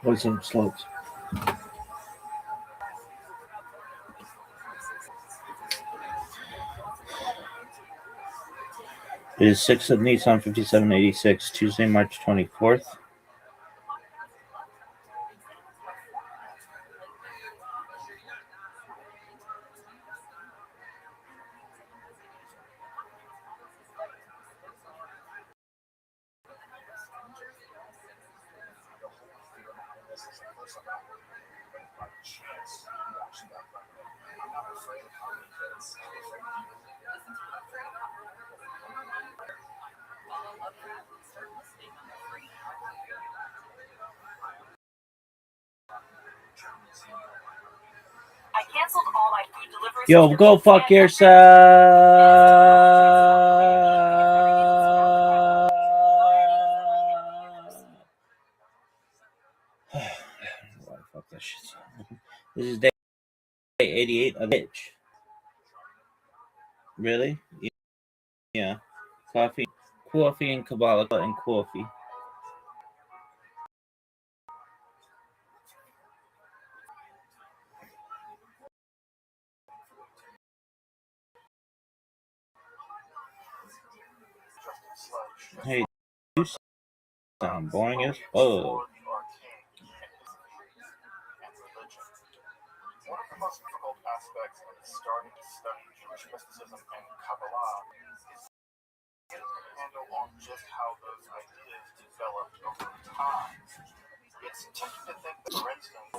Poison slopes. It is 6th of Nissan 5786, Tuesday, March 24th. I canceled all my food delivery. Yo, go fuck yourself. Fuck that shit. This is day 88 of bitch. Really? Yeah. Coffee and Kabbalah and coffee. Hey, you sound boring as fuck. One of the most difficult aspects of starting to study Jewish mysticism and Kabbalah is getting a handle on just how those ideas developed over time. It's tempting to think that, for instance,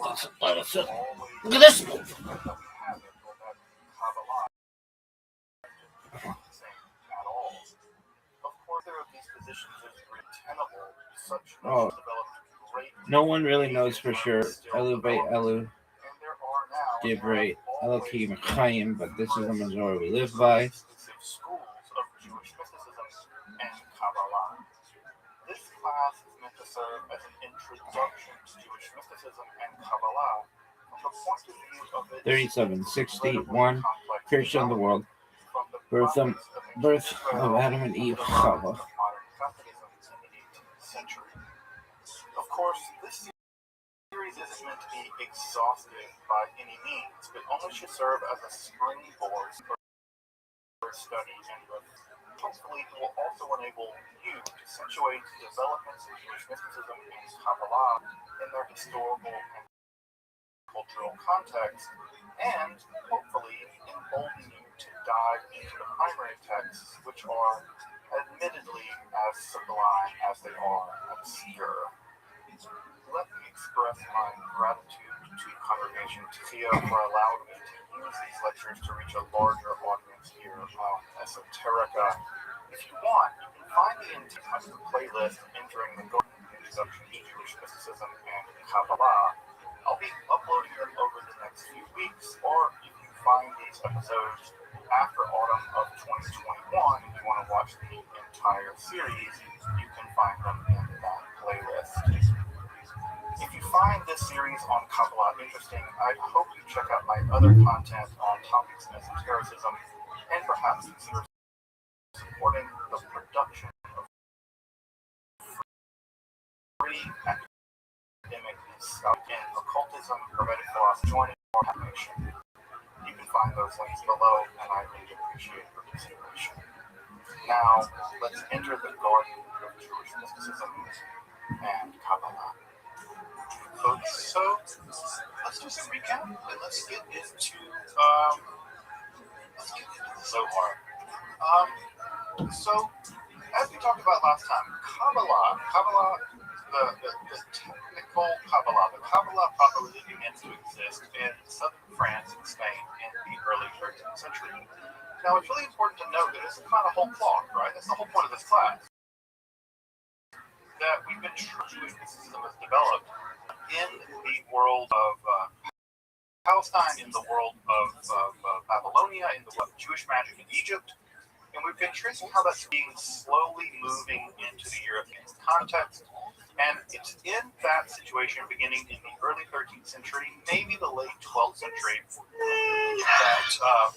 Look at this. that we have it, or that Kabbalah isn't at all. Of course, there are these positions as very tenable, such as developed great. No one really knows for sure. Elu by Elu, Divrei Elohim Chaim, but this is the majority we live by. Schools of Jewish mysticism and Kabbalah. This class is meant to serve as an introduction to Jewish mysticism and Kabbalah from the point of view of its 3761, creation of the world, birth of Adam and Eve, Chava. Of course, this series isn't meant to be exhaustive by any means, but only should serve as a springboard for study and growth. Hopefully, it will also enable you to situate developments in Jewish mysticism and Kabbalah in their historical and cultural context, and hopefully embolden you to dive into the primary texts, which are admittedly as sublime as they are obscure. Let me express my gratitude to Congregation Tia for allowing me to use these lectures to reach a larger audience here on Esoterica. If you want, you can find the entire playlist entering the Introduction to Jewish Mysticism and Kabbalah. I'll be uploading them over the next few weeks, or you can find these episodes after autumn of 2021. If you want to watch the entire series, you can find them in that playlist. If you find this series on Kabbalah interesting, I hope you check out my other content on topics of esotericism, and perhaps consider supporting the production of free academic in occultism, hermetic philosophy, joining our nation. You can find those links below, and I really appreciate your consideration. Now, let's enter the garden of Jewish mysticism and Kabbalah. So, let's do some recap, and let's get into the Zohar. So, as we talked about last time, Kabbalah, the technical Kabbalah, the Kabbalah proper really began to exist in southern France and Spain in the early 13th century. Now, it's really important to note that it's not a whole cloth, right? That's the whole point of this class. That we've been Jewish mysticism has developed in the world of Palestine, in the world of Babylonia, in the world of Jewish magic in Egypt, and we've been tracing how that's being slowly moving into the European context. And it's in that situation, beginning in the early 13th century, maybe the late 12th century,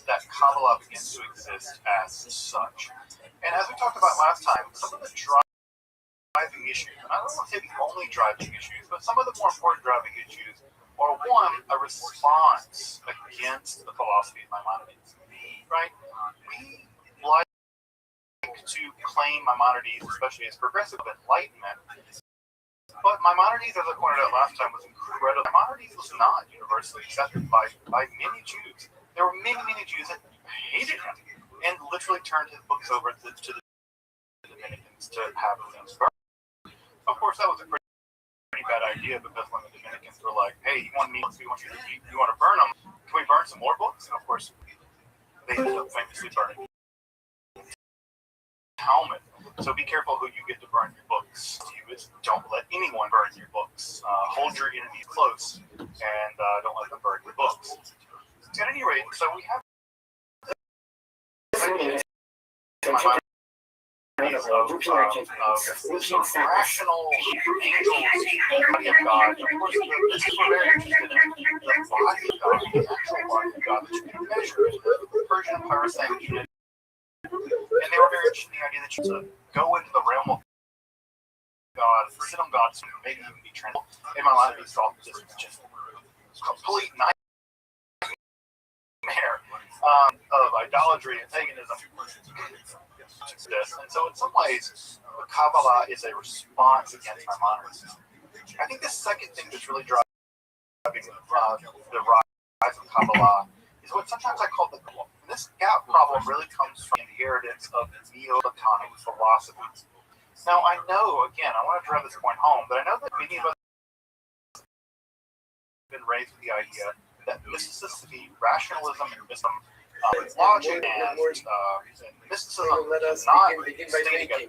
that Kabbalah begins to exist as such. And as we talked about last time, some of the driving issues issues, and I don't want to say the only driving issues, but some of the more important driving issues are one, a response against the philosophy of Maimonides. Right? We like to claim Maimonides, especially as progressive enlightenment, but Maimonides, as I pointed out last time, was incredible. Maimonides was not universally accepted by many Jews. There were many Jews that hated him and literally turned his books over to the Dominicans to have them burned. Of course, that was a pretty bad idea, because when the Dominicans were like, "Hey, you want you want to burn them? Can we burn some more books?" And of course, they ended up famously burning Talmud. So be careful who you get to burn your books. Don't let anyone burn your books. Hold your enemies close, and don't let them burn your books. At any rate, so we have rational angels, body of God. Of course, we're very interested in the body of God, the actual body of God that you can measure. The Persian Empire saying you did. And they were very interested in the idea that you could go into the realm of God, sit on God's throne, maybe even be tranquil. In my life, this is just complete nightmare of idolatry and paganism. And so, in some ways, the Kabbalah is a response against Maimonides. I think the second thing that's really driving the rise of Kabbalah is what sometimes I call the gap. And this gap problem really comes from the inheritance of Neoplatonic philosophies. Now, I know, again, I want to drive this point home, but I know that many of us have been raised with the idea that mysticism, rationalism, and logic and mysticism cannot stay together.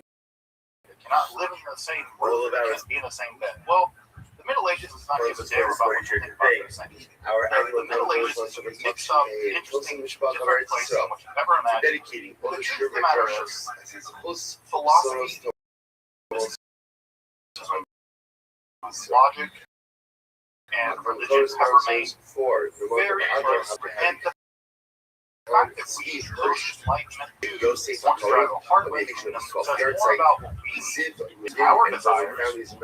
They cannot live in the same world, they can't be in the same bed. Well, the Middle Ages is not even there about what you think about those things. The Middle Ages is a mix of interesting different places than what you've ever imagined. But the truth of the matter is, philosophy, logic, and religion have remained very close. And the fact that we post-enlightenment Jews want to drive a hard way from them says more about what we need, our desires,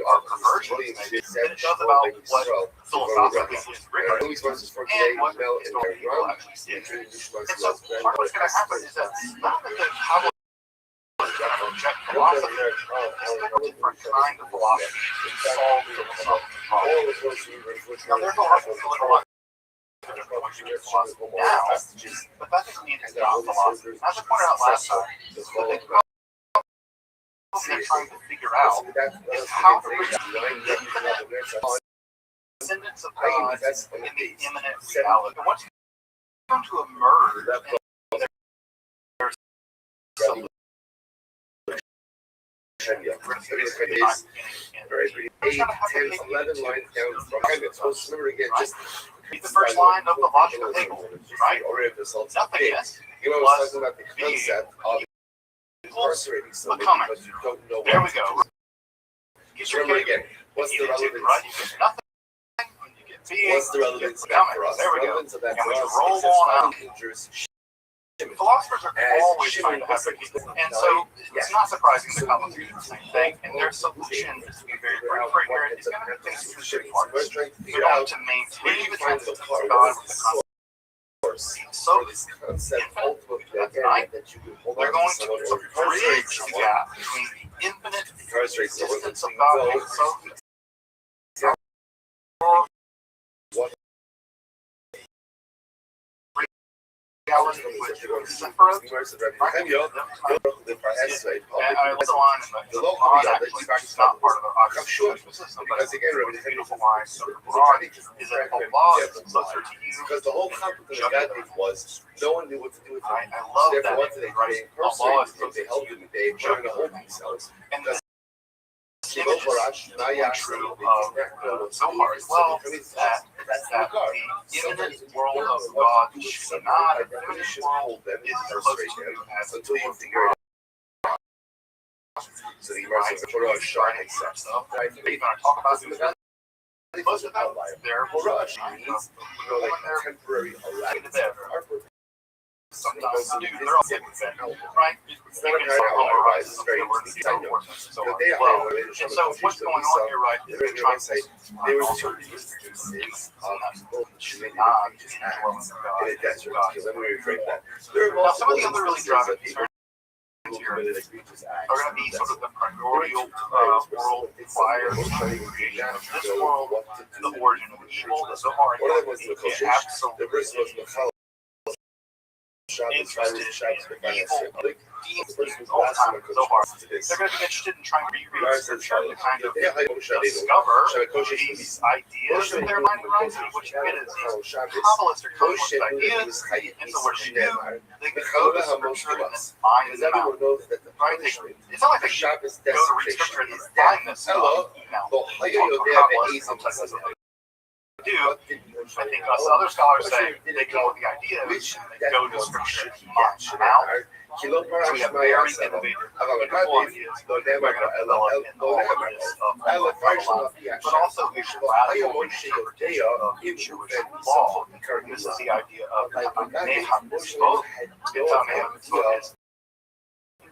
our perversions, maybe, than it does about what philosophically is rigorous and what historical people actually did. And so part of what's going to happen is that not that the Kabbalah is going to reject philosophy, it's a different kind of philosophy to solve philosophical problems. Now, there's a lot of philosophy now, but that doesn't mean it's not philosophy. As I pointed out last time, the thing they're trying to figure out is how to bring the infinite descendants of God in the imminent reality. And once you come to emerge, there's some 8, 10, 11 lines down from just the first line of the logical table, right? Nothing is plus B equals becoming. There we go. Remember again, what's the relevance? Right? You get nothing, you get B, What's the relevance you get becoming. for us? There we go. Relevance of that And we for us roll exists on out. features. Philosophers are always trying to advocate, and so it's not surprising the Kabbalists do the same thing. And their solution is to be very brief here. It's going to be things through three parts. They're going to maintain the presence of God with the concept. So infinite, right? They're going to bridge the gap between the infinite existence of God and so reality which is separate. And I love the line in the Quran, actually, it's not part of the Jewish system, but it's a beautiful line of the Quran, is that Allah is closer to you. Because the whole concept of that was no one knew what to do with it. I love that. Right? Allah is closer to you. They trying to hold themselves. And the image is true of Zohar as well, that the imminent world of God should not, the imminent world is close to you as until you figure it out. So the immersive Torah is shining stuff. We're going to talk about this. Most of them, they're Torah needs, like, temporary alignment. sometimes do. They're all good with that, right? It's not a higher otherwise. It's very easy. I know. They are and so what's going on here, right? They're trying to say they were trying to use people committed egregious acts in a desert. Let me rephrase that. Now, some of the other really driving people concerns who committed egregious acts are going to be sort of the primordial world prior to the creation of this world, the origin of evil, the Zohar, one of them was the absolute the first was Michal. interested in evil beings all the time. Zohar. They're going to be interested in trying to research and kind of discover these ideas that they're mining around. So what you get is these Kabbalists are coming with ideas, and so what they do, they can go to scripture and then find them out. Right? It's not like they go to read scripture and then find this stuff. Do I think us other scholars say they come with the ideas and they go to scripture and mine them out. So we have very innovative, beautiful ideas that we're going to develop in all of this but also a radical interpretation of Jewish law. This is the idea of Neham Mitzvot.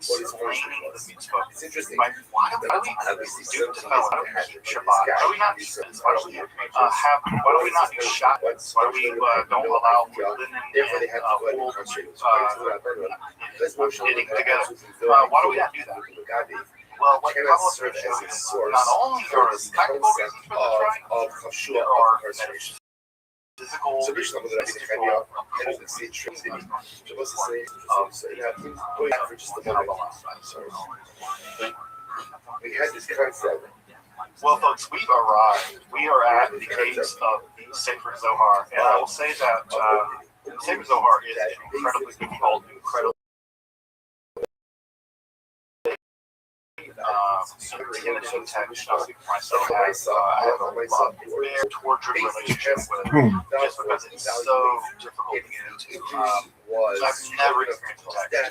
Is explaining the mitzvot. It's interesting. Right? Why do we do this? Why don't we keep Shabbat? Why do we not do this? Why don't we why do we not do Shabbos? Why do we don't allow linen and wool knitting together? Why do we not do that? Well, what Kabbalists are showing is not only are there technical reasons for this, right? There are physical, mystical, we had this concept. Well, folks, we've arrived. We are at the gates of the Sefer Zohar, and I will say that the Sefer Zohar is an incredibly difficult, incredibly intimidating text. I'll speak for myself. I have a very tortured relationship with it, just because it's so difficult to get into. I've never experienced a text that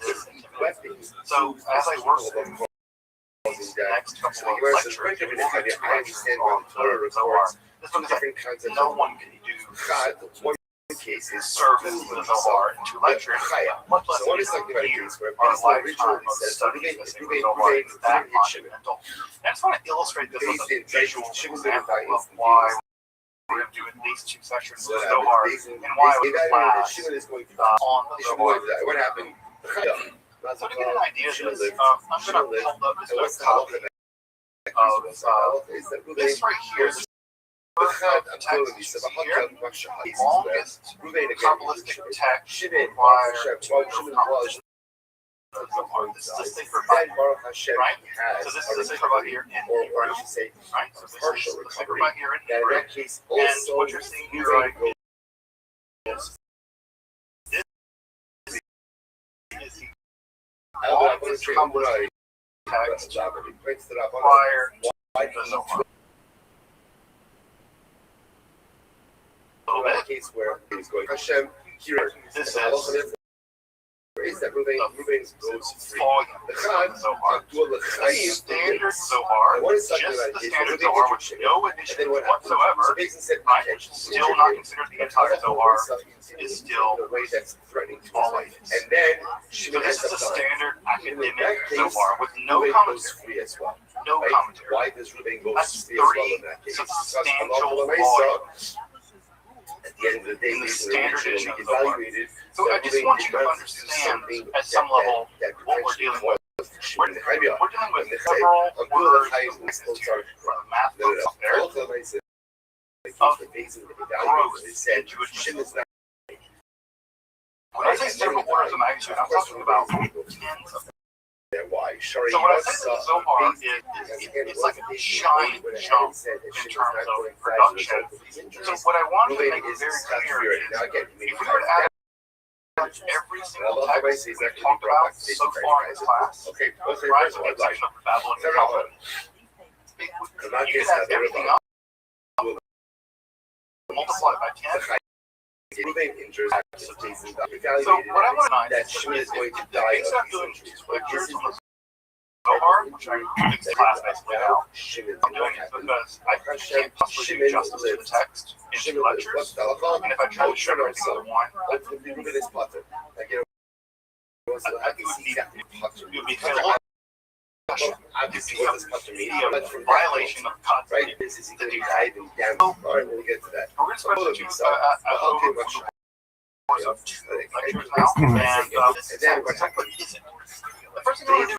is intimidating. So as I work through these next couple of lectures, we'll be focusing on the Zohar. This one is no one can do cases service with the Zohar in 2 lectures, much less our lifetime of studying the Sefer Zohar is that monumental. I just want to illustrate this with a visual example of why we're doing these 2 sections of the Zohar and why it was class on the Zohar. What happened? So to get an idea of this, I'm going to hold up this copy of this right here. Longest Kabbalistic text required to accomplish this is the Sefer right? So this is the Sefer here in Hebrew, right? So this is the Sefer here in Hebrew, and what you're seeing here, right, is this is the longest Kabbalistic text prior to the Zohar. Case where he's going Hashem, here this is that Ruvain goes free. The standard Zohar, just the standard Zohar, with no addition whatsoever, right? Still not considered the entire Zohar, is still always. And then so this is a standard academic Zohar with no commentary. No commentary. Why does Ruvain go That's free as well in that case? substantial volumes. At the end of the day, In the standard edition of the evaluated. So I just want you to understand at some level what we're dealing with. We're dealing with several words from the math books out there of growth in Jewish myths. When I say several orders of magnitude, I'm talking about tens of. Why? So when I say that the Zohar it's like a giant jump in terms of production. So what I want to make very clear is, if we were to add every single text we've talked about so far in this class, right, so the section of Babylon and Talmud, you can add everything up, multiply by 10. So what I want to know is that Shimon is going to die of these injuries. Zohar, which I fixed the class basically now. I'm doing it because I can't possibly do justice to the text in 2 lectures. And if I try to shove everything into one, I think it would be Obviously, what this custom media, a violation of content. right? This is either diving down. All right, we'll get to that. We're going to spend Over the course of 2 lectures now, and then what is it? The first thing I want to do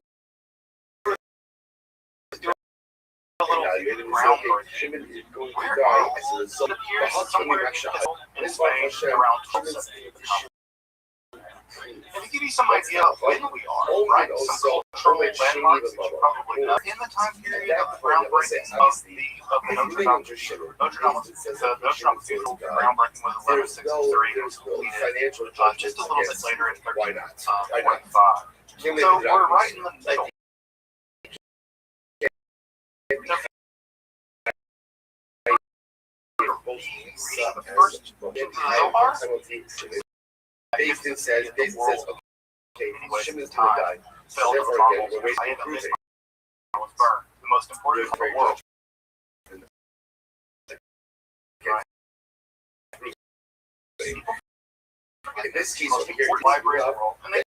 is do a little groundwork. Where are it appears somewhere in space around 12 and to give you some idea of when we are, right? Some cultural landmarks that you probably know. In the time period of the groundbreaking of the Notre Dame Cathedral, the groundbreaking was 1163. It was completed just a little bit later in 1345. So we're right in the middle. The first Zohar. Basin says, okay, Shimon's gonna die. Fell to the marble. Was burned. The most important of the world. In this case, over here, library in the world. And in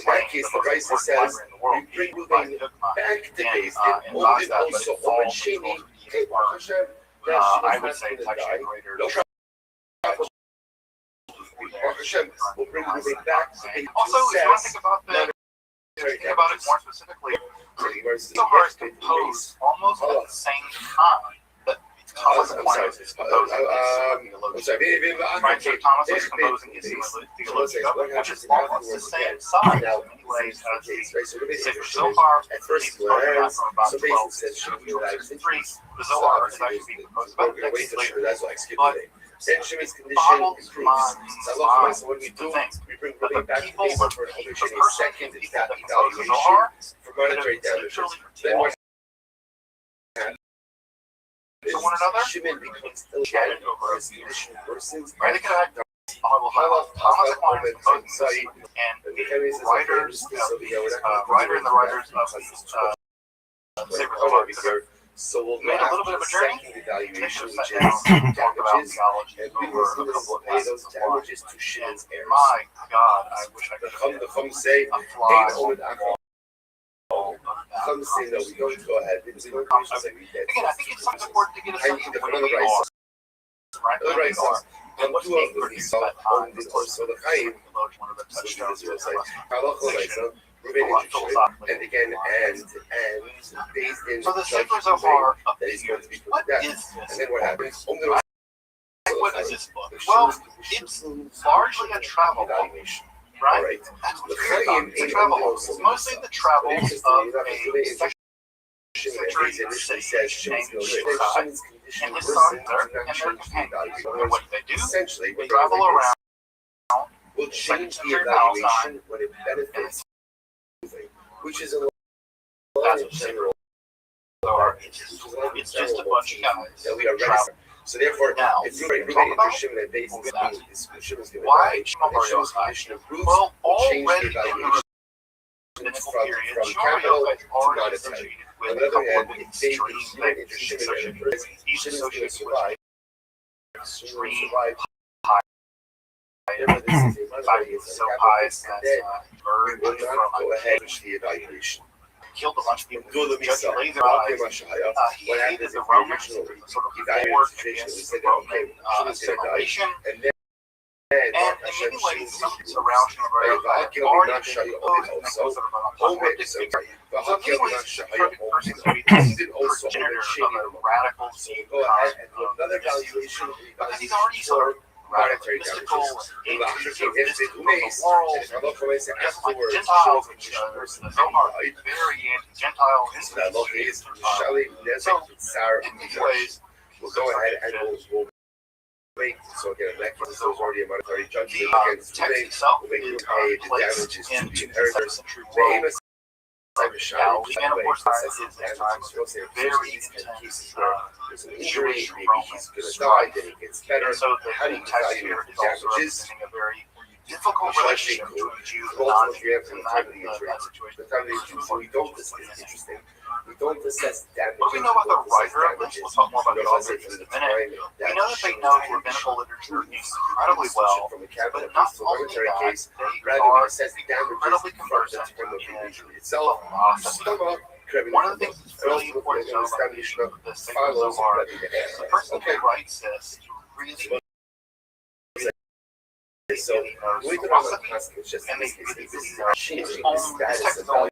that case, the Raisa says, we bring moving back to Basin, only also Omen Sheni, I would say texture greater. We'll bring moving back to Basin. Also, if you want to think about it more specifically, Zohar is composed almost at the same time that Thomas Aquinas is composing his Right, so Thomas is composing his Theologia, which is almost the same size in many ways as the Sefer Zohar. At first glance, from about 1263, the Zohar is actually being composed about decades later. But then Shimon's condition boggles improves. So when we do, we bring the moving back to people, Basin for the Omen Sheni person, second people that compose the evaluation Zohar, for monetary damages. Then what to one another, Shimon becomes illegitimate over his condition worsens. right? They could have Thomas Aquinas composing and the writers, writer and the writers of Sefer Zohar. So we'll made a little bit of a journey. second evaluation, They which should have is sat down, talked about damages, theology and we over will a couple of pay lessons those of wine. damages to Shimon's heirs. My God, I wish I could The have Chum say, a fly. Chum say, no, we don't go ahead. We don't say we did. Again, I think it's something important to get a I sense need of the where other we rights. are, right? Other Where we rights. are. And And what's two being of produced these at that time. on the also the Chaim. One of the touchstones here is And again, and based in so the Sefer Zohar that is going to be put what to death. is And this? then what happens? What is this book? Well, it's largely a travel book, evaluation. right? Right. That's what's The weird about it. It's a travel book. It's mostly the travels of a century sage named Shimshai and his son there and their companions. And what they do? Essentially, They travel around. will change the evaluation when it benefits, which is a That's what general. It's just a bunch of guys that we are ready. traveling. So therefore, Now, if you're related to Shimon and basis Shimon's going to why die, and Shimon's condition improves, well, will change the already in the evaluation rabbinical from period, capital Shimon is to already monetary. associated On with the a other couple hand, of if they extreme Shimon things. into He's Shimon associated and with Shimon's going to extreme survive. extreme survive. in fact, he was so pious that We will burned not from go ahead with the evaluation. killed a bunch of people. Do the Judge misa. laid their eyes. He What hated happens the if Romans, the original the sort of evaluation war situation we against said the that Roman Shimon's going to die, assimilation. and then And in many ways, some around him are already been imposed also sort of an apocalyptic figure. So in many ways, he's the perfect person to be this progenitor of a radical go ahead and do another evaluation because he's already sort of monetary mystical damages. and Well, mystical if from it the makes world. and if Allah comes Just like afterwards, Gentiles, shows which the person the Zohar is very anti-Gentile. so that look is Shali Nezek Sarah. In many ways, We'll go ahead and we'll wait. So again, that case is already a monetary judgment the against text today. itself We'll make is you pay the placed damages to into the the 7th inheritors. century The aim world. is like a Shali And of course, damages his and time was very cases intense. there's an injury, Jewish maybe Roman he's going to die, strife. then he gets better. And so How do the you text evaluate here the is also damages? representing a very difficult relationship between Jews and non-Jews in that situation. The time they do so, we don't discuss. It's interesting. We don't assess damage. What do we know about the writer of this? We'll talk more about the author in just a minute. We know that they know rabbinical literature incredibly well, but not only that, they are incredibly conversant in itself. one of the things that's really important to know about the Sefer Zohar is the person who writes this really so we don't have a passage, it's just and this they is changing the status of the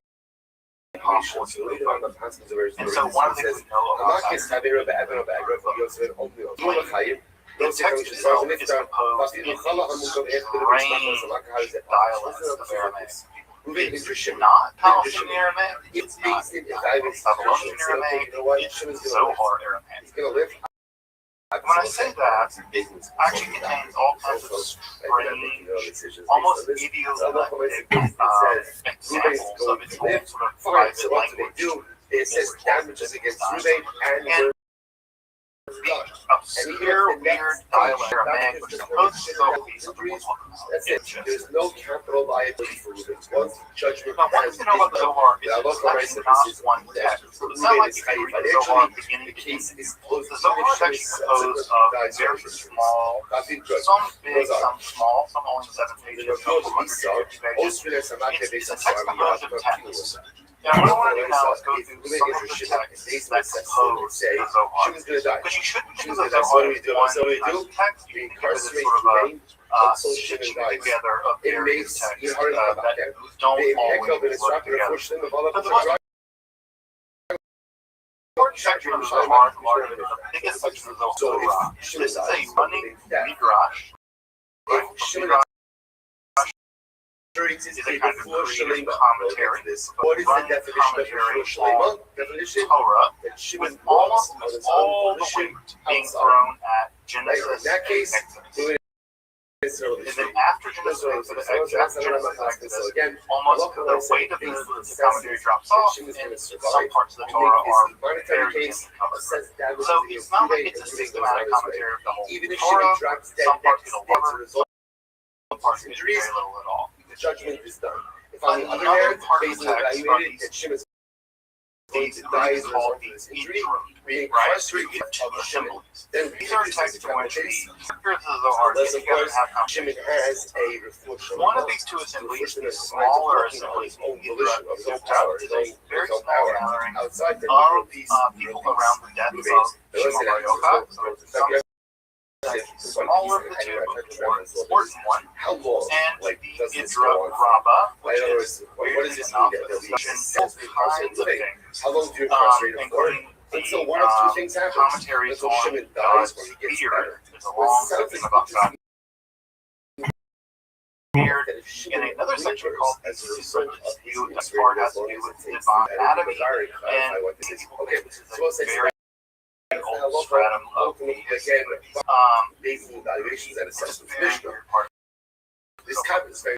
impossible to live on. And so one of the things we know about that is the text itself is composed in strange dialects of Aramaic. It's not Palestinian Aramaic, it's not Babylonian Aramaic, it's Zohar Aramaic. When I say that, it actually contains all kinds of strange, almost idiosyncratic examples of its own sort of private language. It says damages against Ruben and the obscure, weird dialect Aramaic, which is supposed to go piece of the that's it. There's no capital liability for Ruben. Once judgment Now, one thing to know about the Zohar is it's actually not one text. It's not like you can read the Zohar beginning to end. The Zohar is actually composed of very small, some big, some small, some only 7 pages, some 150 pages. It's a text composed of texts. Now, what I want to do now is go through some of the texts that compose the Zohar. Because you shouldn't think of the Zohar as one text, you think of it as sort of a stitching together of various texts that don't always work together. But the most important section of the Zohar, the biggest section of the Zohar, this is a running midrash. Midrash is a kind of creative commentary, what is the definition of Shalema? Definition Torah, with almost all the weight being thrown at Genesis and Exodus. And then after Genesis and Exodus, almost the weight of the commentary drops off, and some parts of the Torah are very thinly covered. So it's not like it's a systematic commentary of the whole Torah. Some parts get a lot, some parts get very little at all. The judgment is done. If on the other hand, based on evaluated, that Shimon is going to die as a result of this injury, being incarcerated of Shimon, then these are texts in which the spirits of the Zohar get together and have Shimon has a reflection. one of these two assemblies is smaller assemblies, either of his own power, is a very small gathering outside the of people around the death of Shimon Bar Yochai. Smaller of the two, but the more important one, How long? and Like, the does this Idra go on? Rabba, In other words, what does this mean? That they'll be discussion all kinds of things, How long do you incarcerate him for? including Until the one of two things happens. commentaries Until on Shimon dies God's or he gets beard. better. There's a long section about God's beard. That if In Shimon another section called the as a result of his that part has to do with divine anatomy, and this is. people Okay, think this is so a very old stratum of the again, based on evaluations and it's assessments. very Mishnah. weird part. This cabinet is very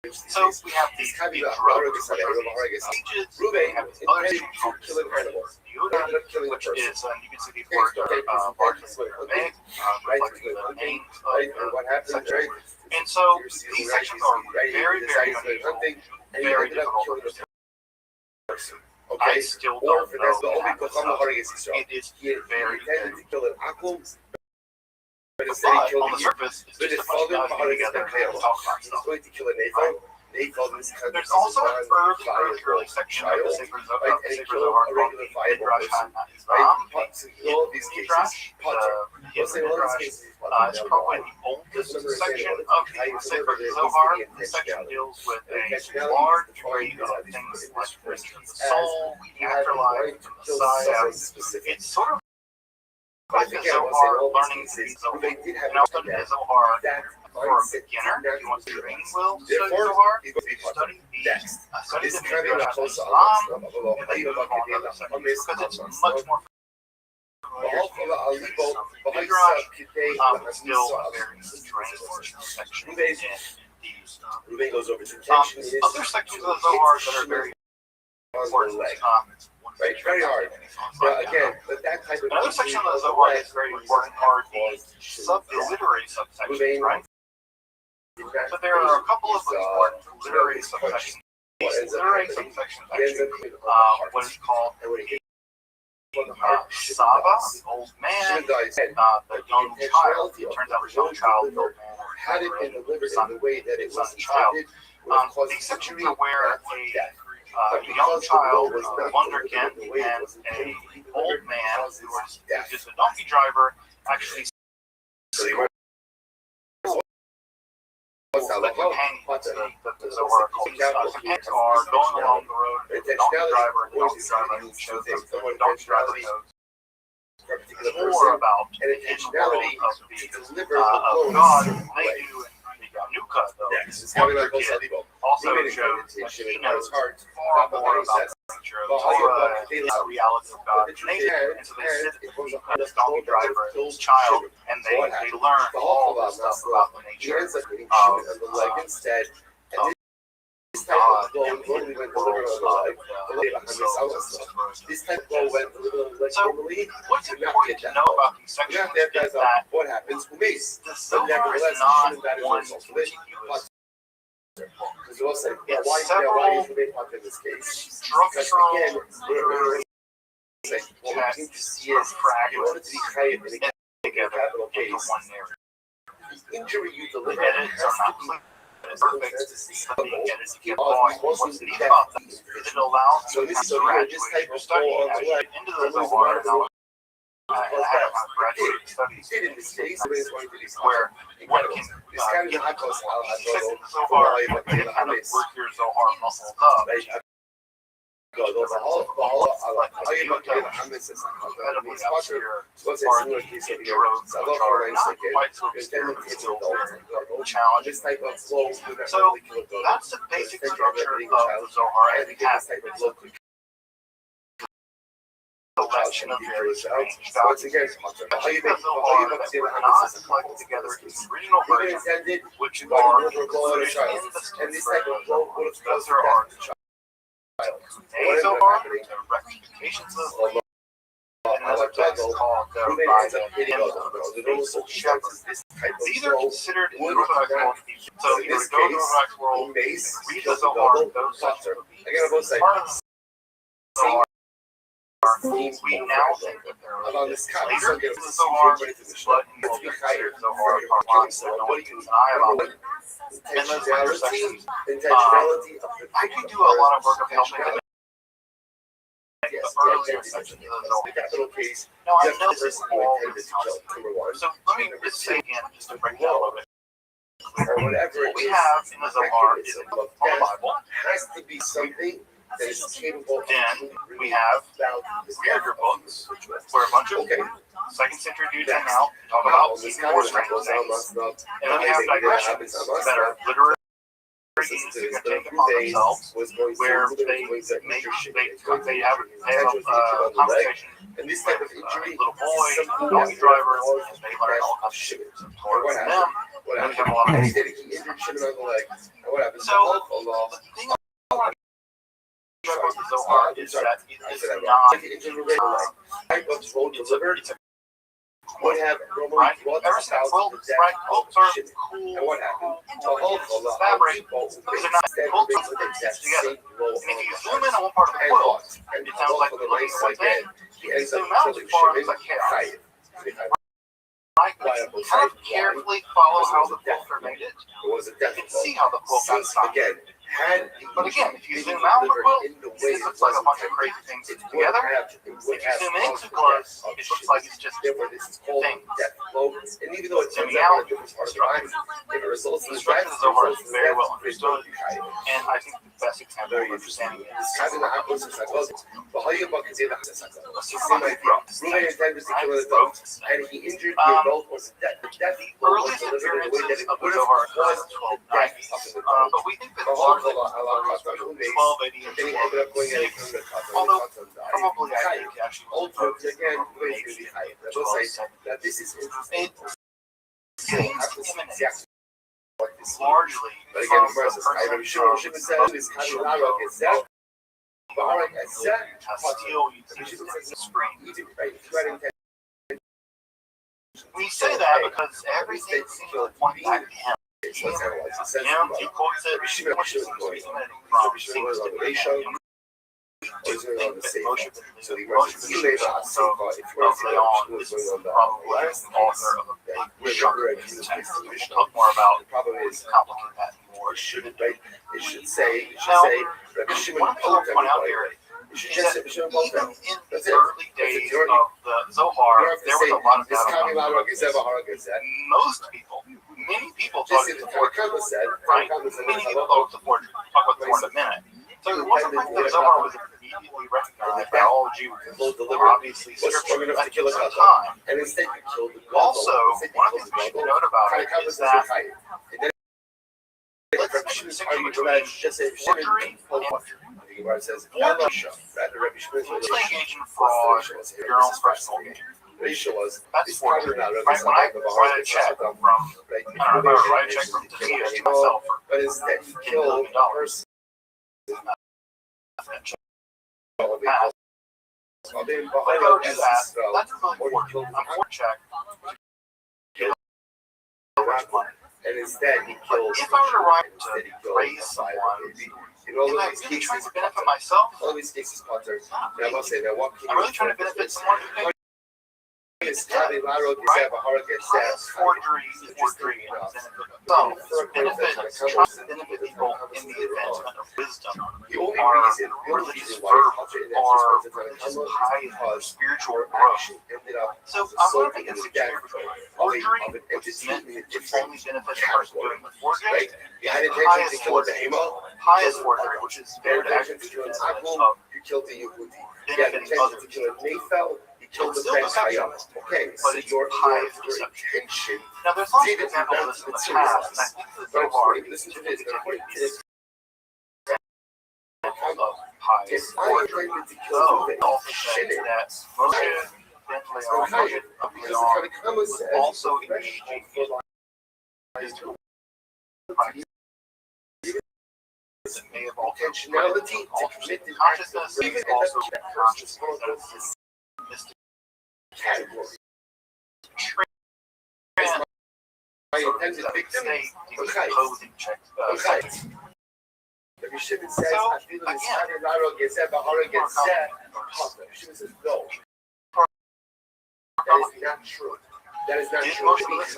interesting. So we have these This cabinet, Idra, which are Ruben these stages. Ruben We have this other intended section to called kill an animal. Yehuda, Ended up killing a which person. is, you can see these words are largely Aramaic, reflecting the names Right, of and what the happened, sections. right? And so these sections are very, very unusual, and he very ended up difficult to killing a person. understand. I Okay, still or don't for that's the know only half the Kocham stuff. Harigas Yisrael. It is He very, intended very to kill an akum, but instead he But killed on the a surface, it's But just a his bunch father of guys getting together and talk about He's stuff. going to kill a Nathan. Nathan is kind of There's also an early section of the Sefer Zohar, and he Sefer killed Zohar a called regular the viable Midrash person. HaNazram. Pots in all of these cases. Midrash, Potter. the We'll say Hebrew all these Midrash, cases. is probably the oldest section of the Sefer Zohar. This section deals with a large degree of things like, for instance, the soul, the afterlife, the Messiah. It's sort of like the Zohar learning the Zohar. You know, studying the Zohar for a beginner, if you want to train will study Zohar, study the Midrash HaNazram, and then move on to other sections, because it's much more familiar to you. Midrash, still a very strange section in these. Ruben goes over to tension. Other sections of the Zohar that are very important. Right, very hard. But again, but that type of Another section of the Zohar that's very important are the literary subsections, right? But there are a couple of important literary subsections. Literary subsections actually, what is called Saba, old man, the young child. It turns out the young child, the old man, had it been delivered in the way that it was child. intended, would have caused These sections injury, are where a young child, a wonderkind, and an old man who was just a donkey driver actually the companions are going along the road with the donkey driver, and the donkey driver shows them the donkey driver knows more about the hidden world of God than they do in the Nuka, though. This kid also showed that he knows far more about the nature of Torah and the reality of God's nature. And so they sit between this donkey driver and this child, and they learn all the stuff about the nature of God and the hidden world this type of blow went a little less So, normally. what's important to know about these sections is that what happens with me. the Zohar is not one particular Because you also say, It's why several is the part in this case? structural Again, literary say, what we need to see is, in order to be fragments chayiv in a together capital into case, one narrative. the injury you The deliver edits are has not to clear. be It's perfect. The edits get going. What's neat about them is it allows So you to this have is so graduation this type of study flow on as the you way. get into the Zohar. And I had a graduate studies Did in this case, everybody's going to these where one can this kind of get hot goes out, sit in the Zohar and kind of work your Zohar muscles up. those are all like how you look at Hamas is Incredibly it's much obscure what's part in the case of it your drove so the those car are not like quite so there's obscure, then but it's still very very challenging. this type of flow So that's the basic structure of the Zohar, and it has type of flow a collection of very strange once documents. again How you make the Zohar that were not collected together in the original version, intended which are included child in the and this version. type of flow would have Those caused are our child They Zohar, the rectifications of the and another text called the By the Faithful Shepherd. These are considered in the Orthodox world. So you would go to the Orthodox world, read the Zohar, those sections would be part of the Zohar. We now think that they're later in the Zohar, but in the Zohar are lots that no one keeps an eye about. And those later sections, I can do a lot of work of helping them. The earlier sections of the Zohar. Now I know this is all in this house. So let me just say again, just to break down a little bit. What we have in the Zohar is on the Bible. has to be something that is capable. Then we have weirder books where a bunch of second century dudes hang out, talk about even more strange things. And then we have digressions that are literary things you can take upon themselves, where they have a conversation And this type of with injury, little boys, donkey drivers, and they learn all kinds of shit towards them. What And we happened? have a lot of He said he injured Shimon on the leg. And what happened? So, the thing about the Zohar is that it is not type of flow delivered would have normally right. brought Ever this since out well, to right, quilts are shit. cool. And what happened? Cool fabric, because they're not quilts are stitched together. And if you zoom in on one part of the quilt, it sounds like you're looking at one thing. If you zoom out too far, it's like chaos. Right? But if you kind of carefully follow how the quilts are made, you can see how the quilt got designed. But again, if you zoom out on the quilt, it looks like a bunch of crazy things put together. If you zoom into close, it looks like it's just things. And even though it's Zooming out, different part of the mind, if it results in the structure of the Zohar is very well understood, and I think the best example of understanding it is having the apples and cycles. But how you can see the and he injured the adult was death. The earliest appearances of the Zohar occurred in the 1290s, but we think that largely was between 1280 and 1286, although probably I think actually was maybe 1270. that this is It seems to emanate largely but again, from the person Castile uses as a screen. We say that because everything seems to point back to him. So let's analyze. It says he quotes it, Rabbi Shimon which is going. from Rabbi Shimon seems to be Revelation. think that Moshe So the Moshe Gemara says, "You may not say, but if you want to see Leon what is was going on the probably last the author of a that big chunk of this text. We'll talk more about the problem is complicating that more. it shouldn't, right? It should say Now, Rabbi Shimon one thing I want to point out everybody. here It should is just that say Shimon even Bolton. in That's the it. early days of the Zohar, there was a lot of this doubt Kami about Laro this. Gezeva Hara Gezeh. Most people, many people talk This is about the what forgery, Kama said. right? Kama said, Many people talk about the forgery. Talk about the forgery in a minute. So it wasn't like the Zohar was immediately recognized by all Jews. Obviously, was strong enough to kill a at the Kata. time. And instead you killed the Also, one of the things we should note about it is that Let's are you going to just say forgery and the Gemara says Elisha, rather Rabbi Shimon engaging in fraud, your own personal gain. Elisha was That's this forgery. probably not Right, when I write a check from, right. I don't know, if I write a check from Tatia to myself for But instead he $10 killed million. a person. that check. If If I go do that, that's really forgery. I'm for check. and instead he killed. If I were to write instead he to killed praise a fire. someone, In all am of I these really trying cases, to benefit myself? all these cases, Potter. Now I must say, now what can I'm really trying to benefit someone who can. is Kami Laro Gezeh Bahara Highest Gezeh. forgery is forgery in the some trying to benefit people in the advancement of wisdom The only or reason religious why fervor or religious piety or spiritual growth. ended up So I'm going to make a distinction here between forgery, which is meant to only benefit the person doing the forging, right? You had and intention to highest kill a forgery, behemoth. which is You there had to intention actually to kill an benefit apple. of You killed the Yehudi. You had benefiting intention to others. kill a Nephel. You killed the It's still Ben deception, Hayam. Okay, but so it's your highest intention. Now there's lots of examples of this in the past, and I think the But Zohar listen is to this. According to this, of pious if I forgery. intended to So kill it the also says Shinnin, that Moshe ben Leon, Moshe of because the Leon, Kama was says, also engaging in his practice that may have altered intentionality to commit the consciousness, even and also consciousness that this is mystic category. trans My sort of intended victim. state Okay. decomposing check. Okay. Rabbi Shimon says, So, I feel this Kami Laro Gezeh Bahara Gezeh. Rabbi Shimon says, no. That is not true. That is not Did true. Moshe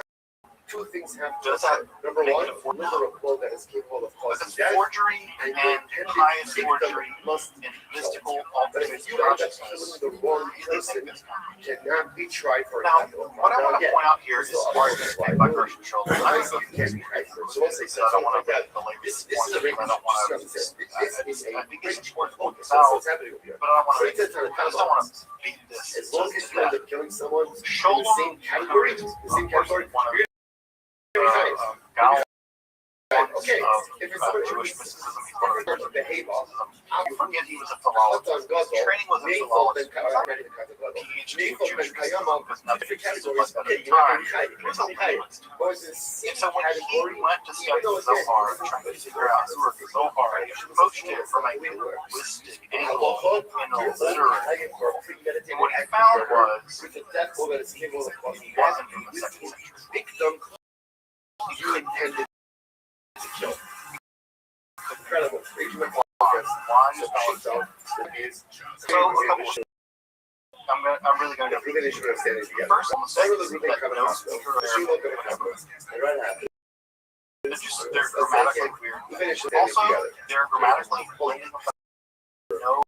Two things have to Does that happen. Number make one, it a forgery? deliver a blow that is capable of causing because death. forgery And and your intended highest victim forgery must and mystical But ultimate if you end up consciousness killing the wrong is person, cannot be tried for Now, capital. what I want to Now, point out here is argument made by Gershon Schultz. I don't know if you can be So we'll say so I don't want to that. belabor This this is a point. I don't want to. This is I think it's a important to point this so out, what's happening here? but I don't want So to. I just don't want to beat this As long as to you end death. up killing someone in the Sholem, same category, Gal. okay, if it's someone Jewish mysticism, he's one of the behavior, you forget he was a philologist. His training was in philology. PhD of Jewish mysticism because nothing existed like that at the time. He was a linguist. So when he went to study the Zohar, trying to figure out Surah the Zohar, he approached it from a linguistic angle in a literary. And what he found was he wasn't from the second century. You intended to kill. Incredible. I'm really going to go through this. First, I'm saying that no speaker they're grammatically weird. Also, they're grammatically blatant. No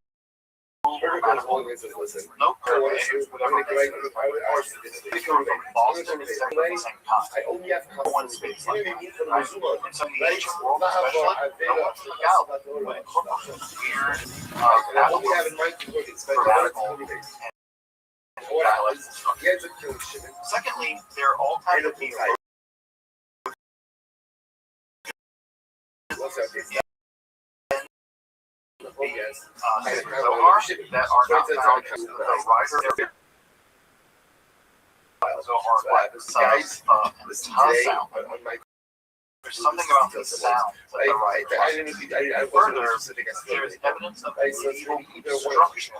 grammatical, no curvature, whatever it is. They come from Boston and Central at the same time. No one speaks like that, right? And so in the ancient world, especially, no one took out what incorporated weird grammatical and dialect structure. Secondly, there are all kinds of people. Zohar that are not found in the writer. Zohar that sounds sound. There's something about these sounds that the writer Further, there's evidence of medieval construction,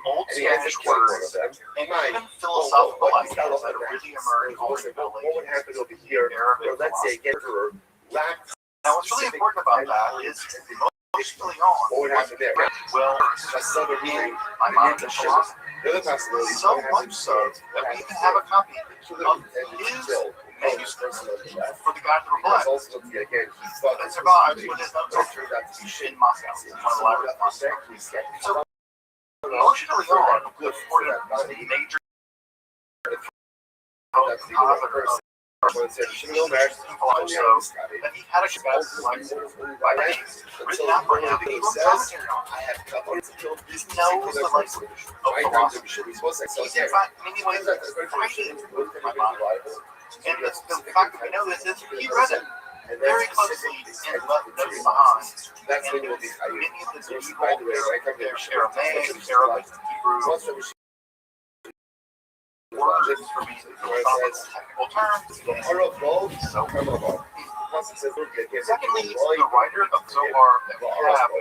old Spanish words, and even philosophical ideas that really emerged only in the late Arabic philosophy. Now, what's really important about that is most early on, well, in Maimonides' philosophy, so much so that we even have a copy of his manuscript for the Guide to Reply that survives with his notes in Moscow, one of the libraries in Moscow. So, most early on, according to the major that he had a by written out for him, he wrote commentary on it. He knows the language of philosophy. He's in fact, in many ways, writing Maimonides. And the fact that we know this is he read it very closely and left notes behind. And many of the medieval, there's Aramaic, Arabic, Hebrew, words for me, technical terms. Secondly, the writer of Zohar that we have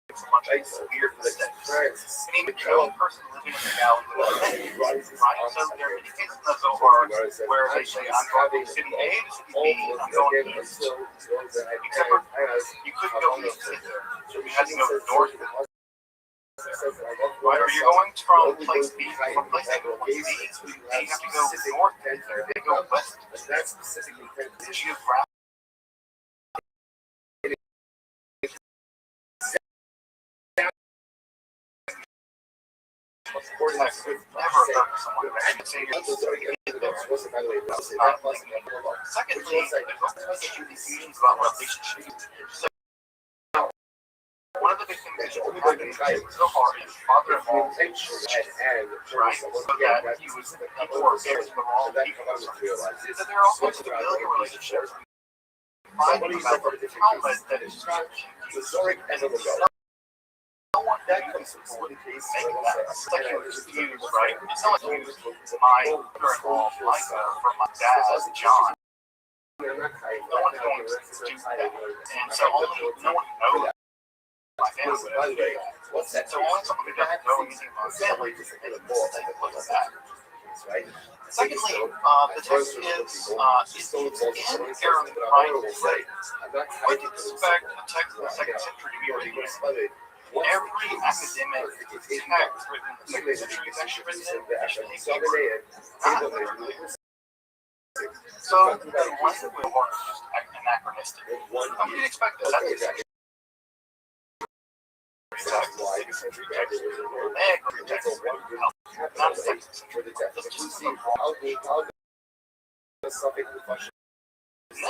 is a bunch of weird mistakes. I mean, no person living in the valley right? So there are many cases in the Zohar where they say, I'm going to city A to city B, and I'm going east. Except for, you couldn't go east either. You had to go north. Right, or you're going from place B, from place A to place B, and you have to go north, and they go west. Geographic. Never heard of someone who say secondly, there's confusions about relationships. One of the big things that happened so far is father-in-law, right? So that he was people were married to the wrong people. So there are all sorts of familiar relationships. Finding about the Talmud that is no one that comes to make that. It's like he was confused, right? It's not like he was my mother-in-law, Micah, from my dad, John. No one is going to do that. And so no one knows my family would do that. So only someone who doesn't know anything about my family can look at that. Secondly, the text is in Arabic, right? Would you expect a text in the 2nd century to be written? Every academic text written in the 2nd century is actually written in Hebrew. So the language was just anachronistic. I mean, expect that. That's exactly.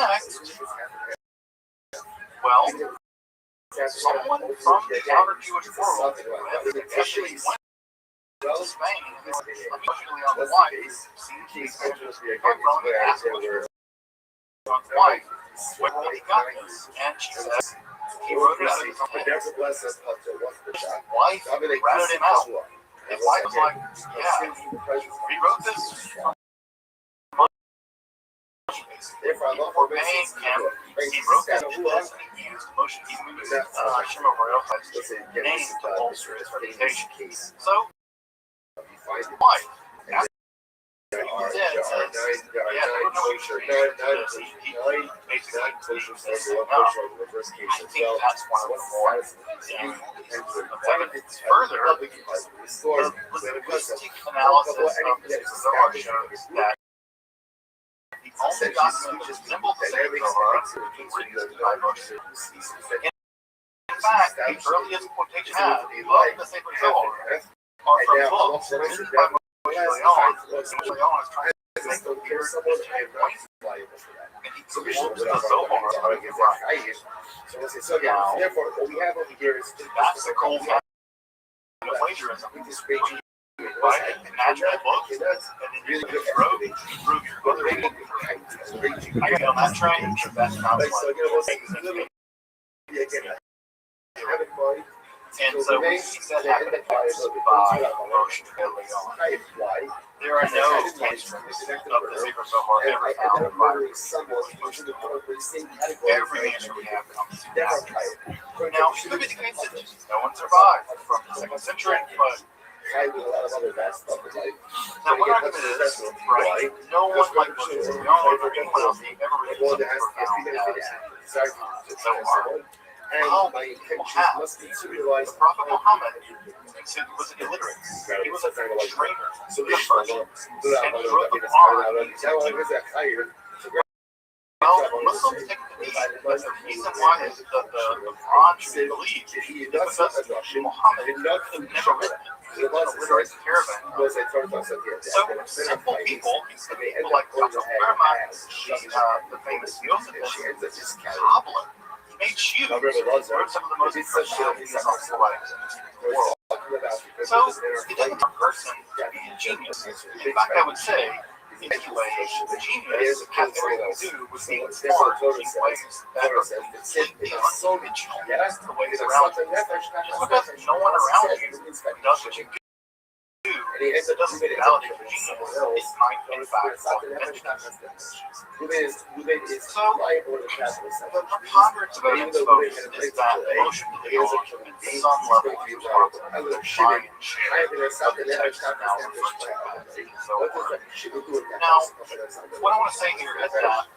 Next, well, someone from the outer Jewish world actually went to Spain, especially on the wife, seems to be asking his wife where he got this, and she says he wrote it out of his own head. Wife ratted him out. His wife was like, yeah, he wrote this for paying him. He wrote this and he used motion. He used Shimon Rothschild's name to bolster his reputation. So, wife. He says, yeah, I don't know what you're saying. He basically says, no, I think that's one of the more evidence. Further, the linguistic analysis of this Zohar shows that the only document that resembles the Sefer Zohar is written by Moshe. In fact, the earliest quotation of the Sefer Zohar are from books written by Moshe. Leon is trying to make the weird and he quotes the Zohar out of his life. Now, that's the cool thing of plagiarism. Right? Imagine a book, and then you wrote it, you prove your book. I got on that train, but that's not what and so we see that happen by motion early on. There are no manuscripts of the Sefer Zohar ever found in Bible. Every manuscript we have comes from that. Now, it could be the case that no one survived from the 2nd century, but now one argument is, right, no one like Moses, no one or anyone else ever written something profound as Zohar. How have the Prophet Muhammad was illiterate. He was a trainer, he was a merchant, and he wrote the Quran. Well, Muslims take the view that the reason why the Quran should be believed is because Muhammad never written it. He was a literate caravan. So simple people like Dr. Fairmont, the famous Theosophist, cobbler, made shoes, wrote some of the most profound philosophical writings in the world. So it doesn't take a person to be a genius. In fact, I would say, in many ways, the genius has everything to do with being smart in ways that are completely unconventional. That's the ways around you. Just because no one around you does what you do, it doesn't validate your genius. It might, in fact, unconventional. So, the preponderance of evidence focus is that emotion to the Lord at some level is responsible for the lion's share of the text now referred to as the Zohar. Now, what I want to say here is that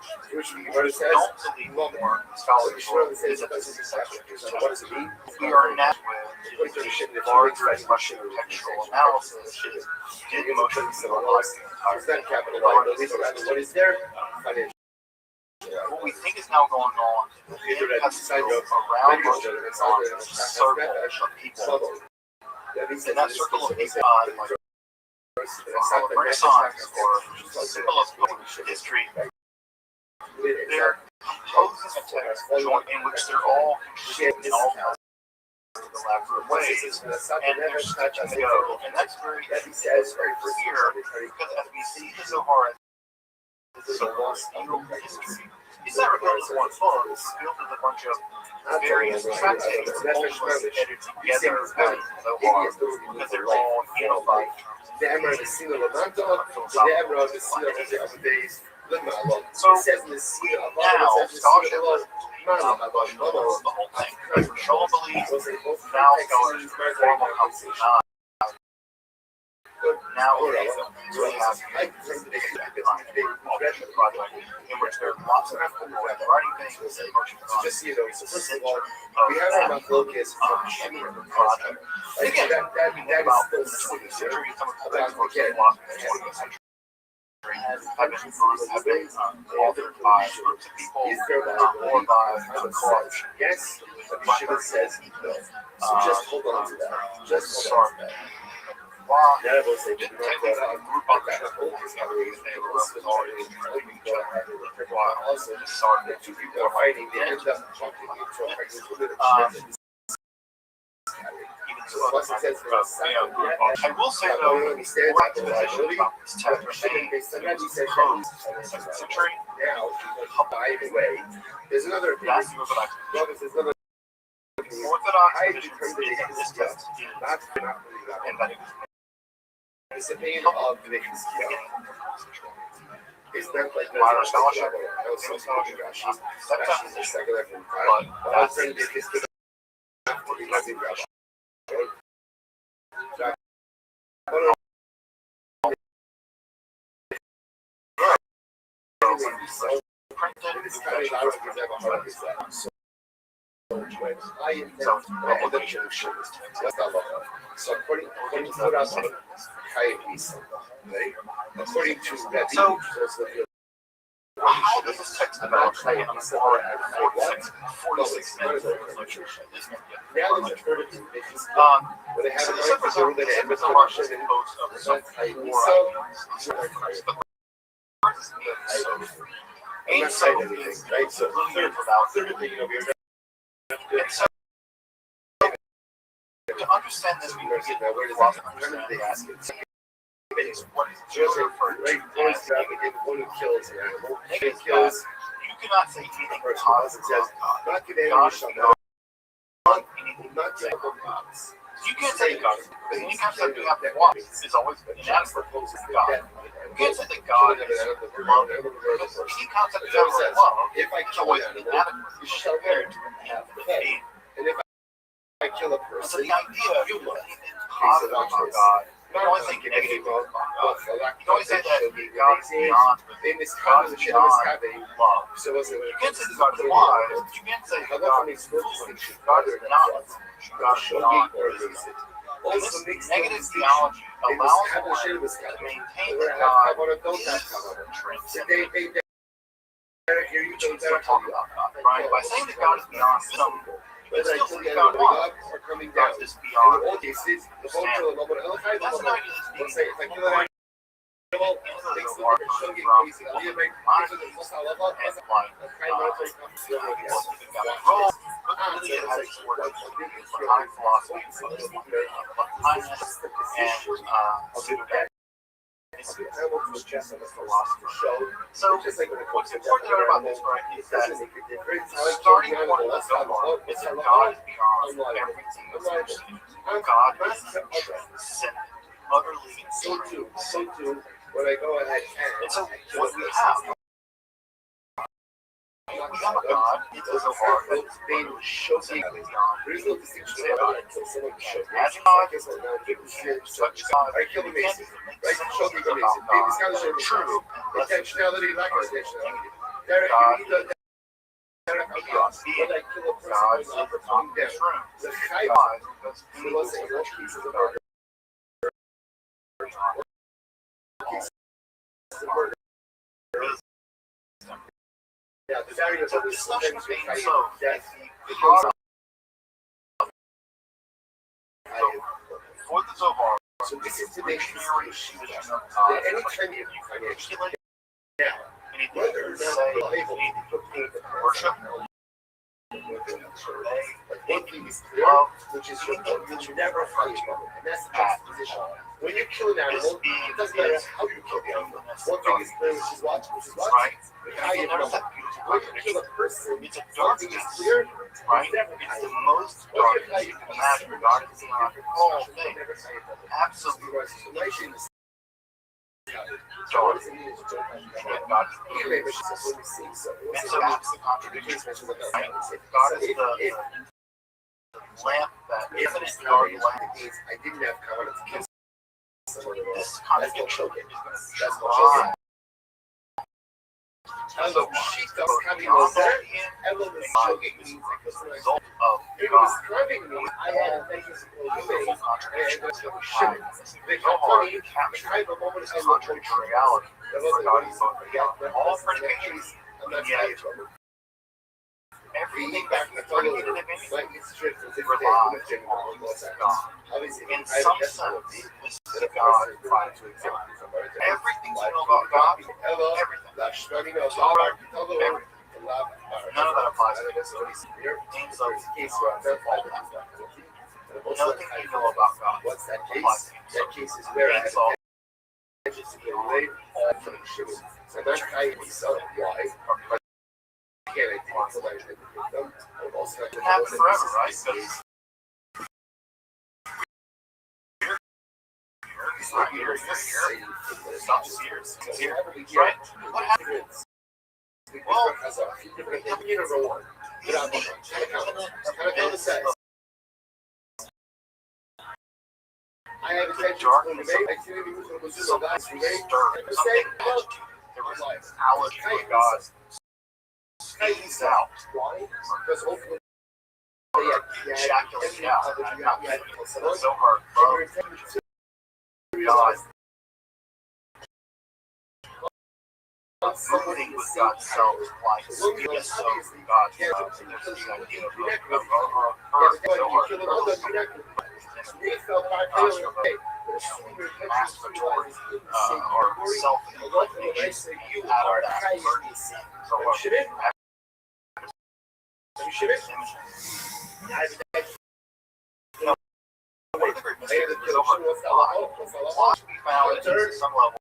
don't believe more scholarly world is that this is essential. We are not with the larger Russian textual analysis did emotion to the Lord what is there? What we think is now going on is around Moshe on a circle of people. And that circle of people, like the Renaissance or symbol of history, they're composing a text in which they're all contributing in all elaborate ways, and they're sketching the go. And that's very clear because as we see the Zohar as a single history, it's not revealed as one book, it's revealed as a bunch of various tractates, almost edited together as the Zohar, because they're all unified. So, now, we now, scholarship knows the whole thing. Shoal believes, now scholars form a company. Nowadays, we have a project in which there are lots of people who are writing things, emotion just so you know, so first of all, we have that our focus on project. Again, that about the is 20th century, some of the about books again. in the 20th century have been authored by groups of people or by corruption. Yes, but Shiva says no. So just hold on to that. Just hold on to that. None of us didn't take that out. Group of people they were already also the two people are fighting. They end up talking to each other. I will say though, the position about this text remains composed in the 2nd century. By the way, there's another thing. That's the Orthodox position is that this text is and that it was the opinion of the it's not like modern scholarship. secular from But that's so according to that, so how does this text develop in a 46 minutes of literature? now there's a third of convictions. But they have So a the right surface to of the end of the March is march. composed of some I'm not saying anything, right? So third thing, you know, to understand this, we need to get where does across that and understand they that ask it? is what is Just referred to right, as one who kills an animal. negative. Kills You cannot say anything person. It positive says, about God. not give God anyone is shall beyond not anything not to other gods. You can't say that God is, because any concept you have of love is always inadequate to God. You can't say that God is love, because any concept you have of love is always inadequate compared to the faith. And if I kill a So person, the idea of anything positive about God, you can always think negative about God. You can always say that God is beyond, God is beyond love. so was it? You can't say that God is wise, but you can't say that God is foolish. God is not. God is beyond reason. And this negative theology allows one to maintain that God is transcendent. Here you You start talking about God, right? By saying that God is beyond some, you can still say that God is coming God down. is beyond In all cases, the whole understanding. That's not even let's say if I kill an animal, takes the showing crazy. I'll be like, So, what's important to know about this, right, is that the starting point of the Zohar is that God is beyond everything that's understood. God is transcendent, utterly so transcendent. too, when I go ahead And so, what we have a God, it's a Zohar that is utterly transcendent beyond there's no distinction say about it. until someone shows me. As God, I guess I'll now give such God, I kill you the can't Mason. make Right? Show me the assumptions Mason. about Maybe God it's kind of that are true. intentionality, lack of intentionality. Derek, God you need to Derek, I'll be honest. When I kill a person, God who's is not not coming the down. truth. The God Chayva, does so let's say one piece of the murder. Yeah, the variant So of the this discussion of being so yes, because for the Zohar, so this is today's generation position. of God, Anytime you financially now, anything whether or you not say, you're able anything to you put worship, one thing is clear, which is your point, that you never fight trouble, and that's the juxtaposition. When you kill an animal, it doesn't matter how you kill the animal. One thing is clear, which is what? right? How you Notice kill that beautiful when you kill contradiction. a person, It's a one thing is darkness, clear, right? It's the most darkness you can imagine. God is beyond all things. Absolute darkness. God is beyond. And so that's the contradiction. Right? God is the lamp that infinite dark lamp. I didn't have confidence to kill someone. This contradiction is going to That's drive. So she does having beyond was there. that, Ella was God choking is me. the result of It was God. driving me. I had Beautiful contradiction. shit. They Zohar funny. captures I have a moment this contradictory reality. That For wasn't God what is he said. all predications, I'm and not yet saying everything back that's to predicated of anything like it's true for this relies day, on God. obviously, In some sense, this is God applied to example. Everything you know about God, everything. Everything. None of that applies to this. Names of nothing you know about God What's that applies case? to That case is where I Names of all for the shivers. So that's how you sell it. Why? Again, I didn't feel like I did them. I also it can happen forever, right? Because he's not here, it's not just here, it's here, right? What happened? Well, you never won. I have a darkness debate. I see something stirred, something agitated. There was an allergy for God. Squeezed out. Because hopefully Ejaculated out. The Zohar loved God. Moving with God's self, like yes, so God's self. So there's this idea of earth, Zohar, masturbatory or self-inflicting out of that burden. One of the great mistakes of Zohar to be found at some level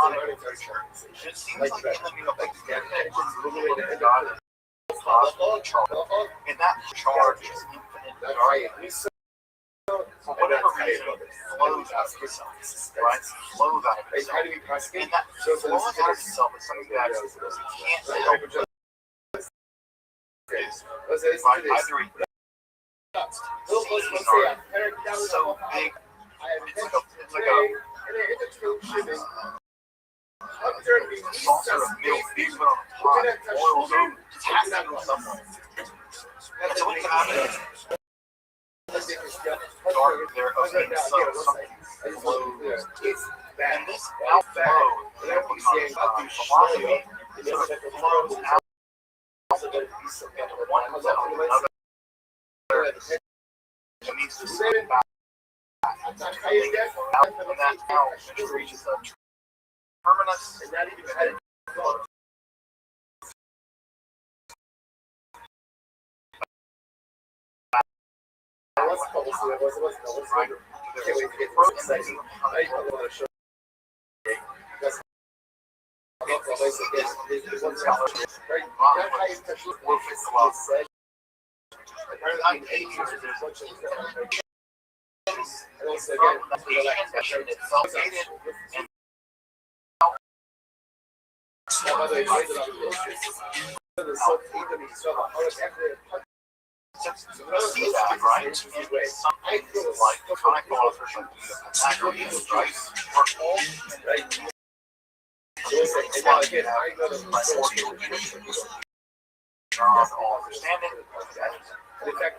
on a future. It seems like in the middle of God cosmic charge, and that charge is infinite darkness. For whatever reason, flows out of itself, right? Flows out of itself. And that flowing out of itself is something that you can't help but right? Either it's so big, it's like a saucer of milk being put on a pot, boils over, just has to go somewhere. And so we can have it dark there of something flows. And this outflow, philosophy, sort of flows out and one comes out of another. It needs to sit back and that out and reaches a terminus and not even headed see that, right? And something like iconic authors like Pythagoreans, right? Were all understanding and in fact,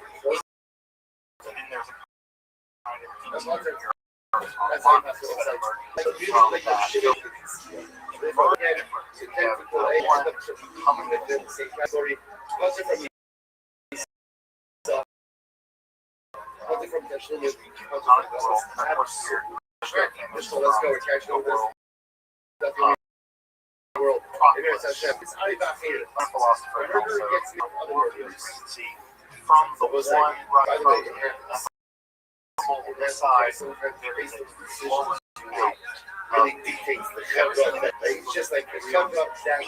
and then there's a kind from the one right from this side, there is a slow really dictates the cover up. It's just like the cover up that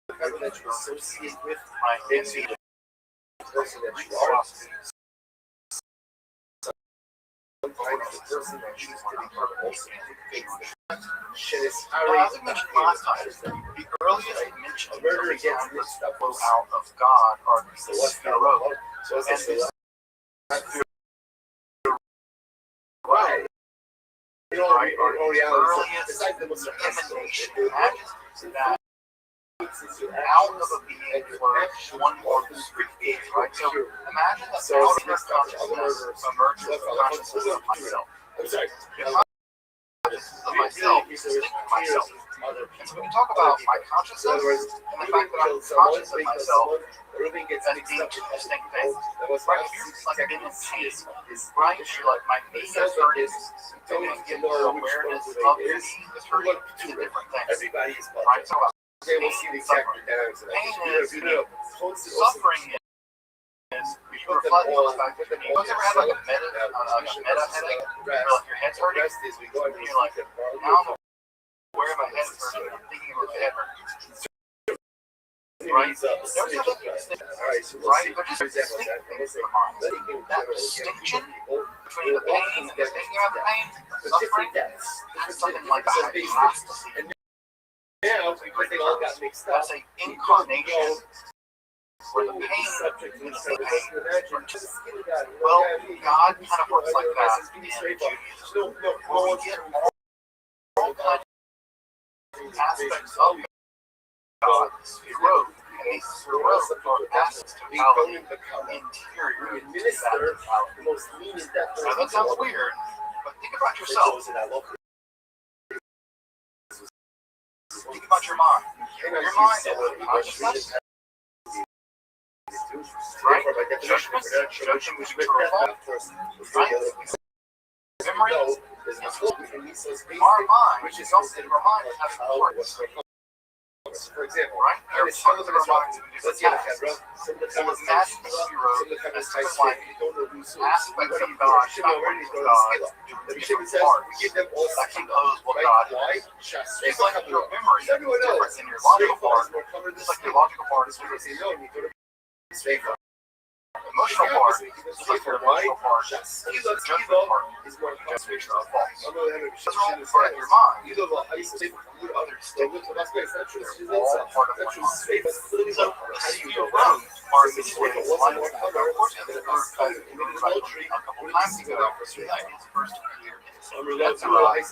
the cover that you associate with makes you the person that you are. Sometimes the person that chooses to be part of also dictates the shit is as I mentioned last time, the earliest mention of murder against this stuff flow out of God are the celestial road. So as right. Right, or earliest emanation that out of a being flows one more discrete being, right? So imagine that out of your consciousness emerges the consciousness of myself. I'm sorry. Consciousness of myself is distinct from myself. And so when you talk about my consciousness and the fact that I'm conscious of myself, as being two distinct things. Right here, it's like being in pain. Right? Like my knee is hurting, and your awareness of your knee is hurting, two different things. Right? So pain is suffering. Suffering is you reflect on the fact that you guys ever had like a meta headache, where like your head's hurting, and you're like, now I'm aware of my head hurting, I'm thinking about my head hurting. Right? There's other things that, right? They're just distinct things in the mind. That distinction between the pain and the thinking of the pain, the suffering, that's something like a hypostasis. Now, because they all got mixed up, that's an incarnation where the pain is the pain. Well, God kind of works like that in Judaism. Where we get all kinds of aspects of God growth, and these growth are aspects of totality interior to that totality. Now that sounds weird, but think about yourself. Think about your mind. Your mind is consciousness, right? Judgment which we perform, right? Memory is our mind, which is also our mind has importance. For example, right? There are some parts of of them our is minds that do let's different get a tasks. Some of the Well, time imagine the hero as something like you don't know who's aspects of what God, should know already aspects go of to God, skill. do The different Shimon says we parts give them all that skill. compose what Right? God Why? is. Just It's like your memory is everyone different knows. than your logical part. More covered It's like your logical part is different because than you go to Seifa. emotional part. It's like your emotional part. Skill Judgment part is more just makes you false. Those Those are all part of your mind. You know, I used to say Others they're take all part of my mind. So, your road are in many ways like, of course, the third kind of a couple times ago, that is first appear in Yetzirah.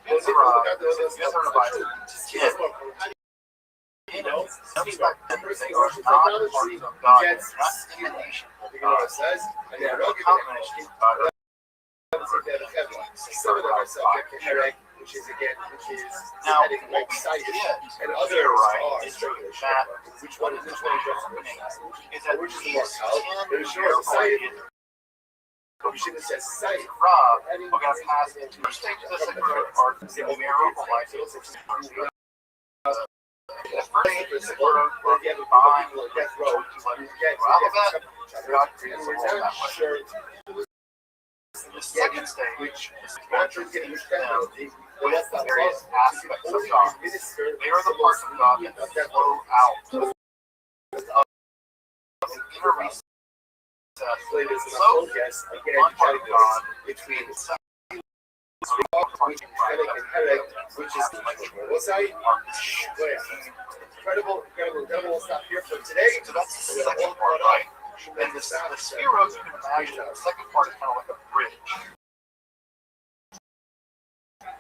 Yetzirah is 10. You know, suspect that they are not part of God, they're not emanation of God, they are a combination of God. Some of them are subject to Herek, which is Now, like sight, and others right, is are that which one is happening is that which is these more powerful? 10 Sure, the sight. ideas We should have said sight. Rob, we're going to pass into the stage of the second part of the miracle life. The first stage is the word for divine death row. Alphabet, God creates the world that way. The second stage is going to teach them with the various aspects of God. They are the parts of God that flow out of the inner recess. So, one part of God between which is Incredible. We'll stop here for today. So that's the second part, right? And the spheros, you can imagine, the second part is kind of like a bridge.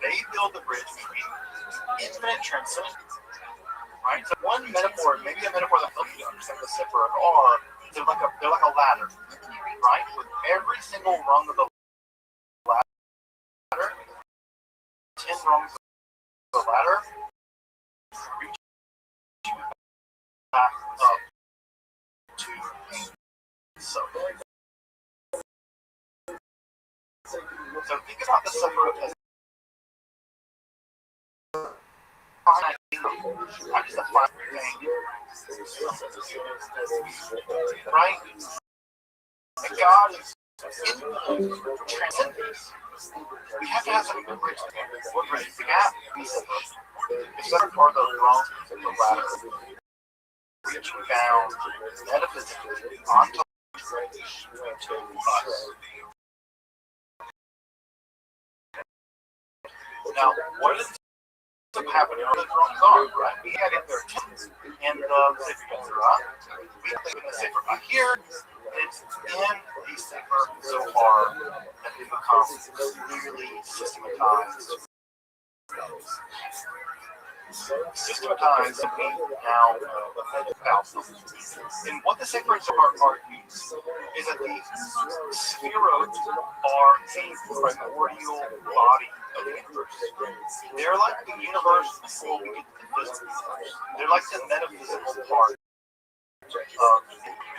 They build the bridge between infinite transcendence, right? So one metaphor, maybe a metaphor that helps you understand the Sefer are they're like a ladder, right? With every single rung of the ladder, 10 rungs of the ladder, reach back up to so. So think about the Sefer as I'm just a flat thing, right? And God is transcendent. We have to have something to bridge the gap. What bridges the gap? The second part of the wrong of the ladder, reaching down metaphysically onto us. Now, what is happening on the drums are, right? We had in there and the Sefer Yetzirah. We have in the Sefer back here. It's in the Sefer so far that it becomes clearly systematized. Systematized and we now about something. And what the Sefer Zohar argues is that the spheros are a primordial body of the universe. They're like the universe before we get to the physical. They're like the metaphysical part of the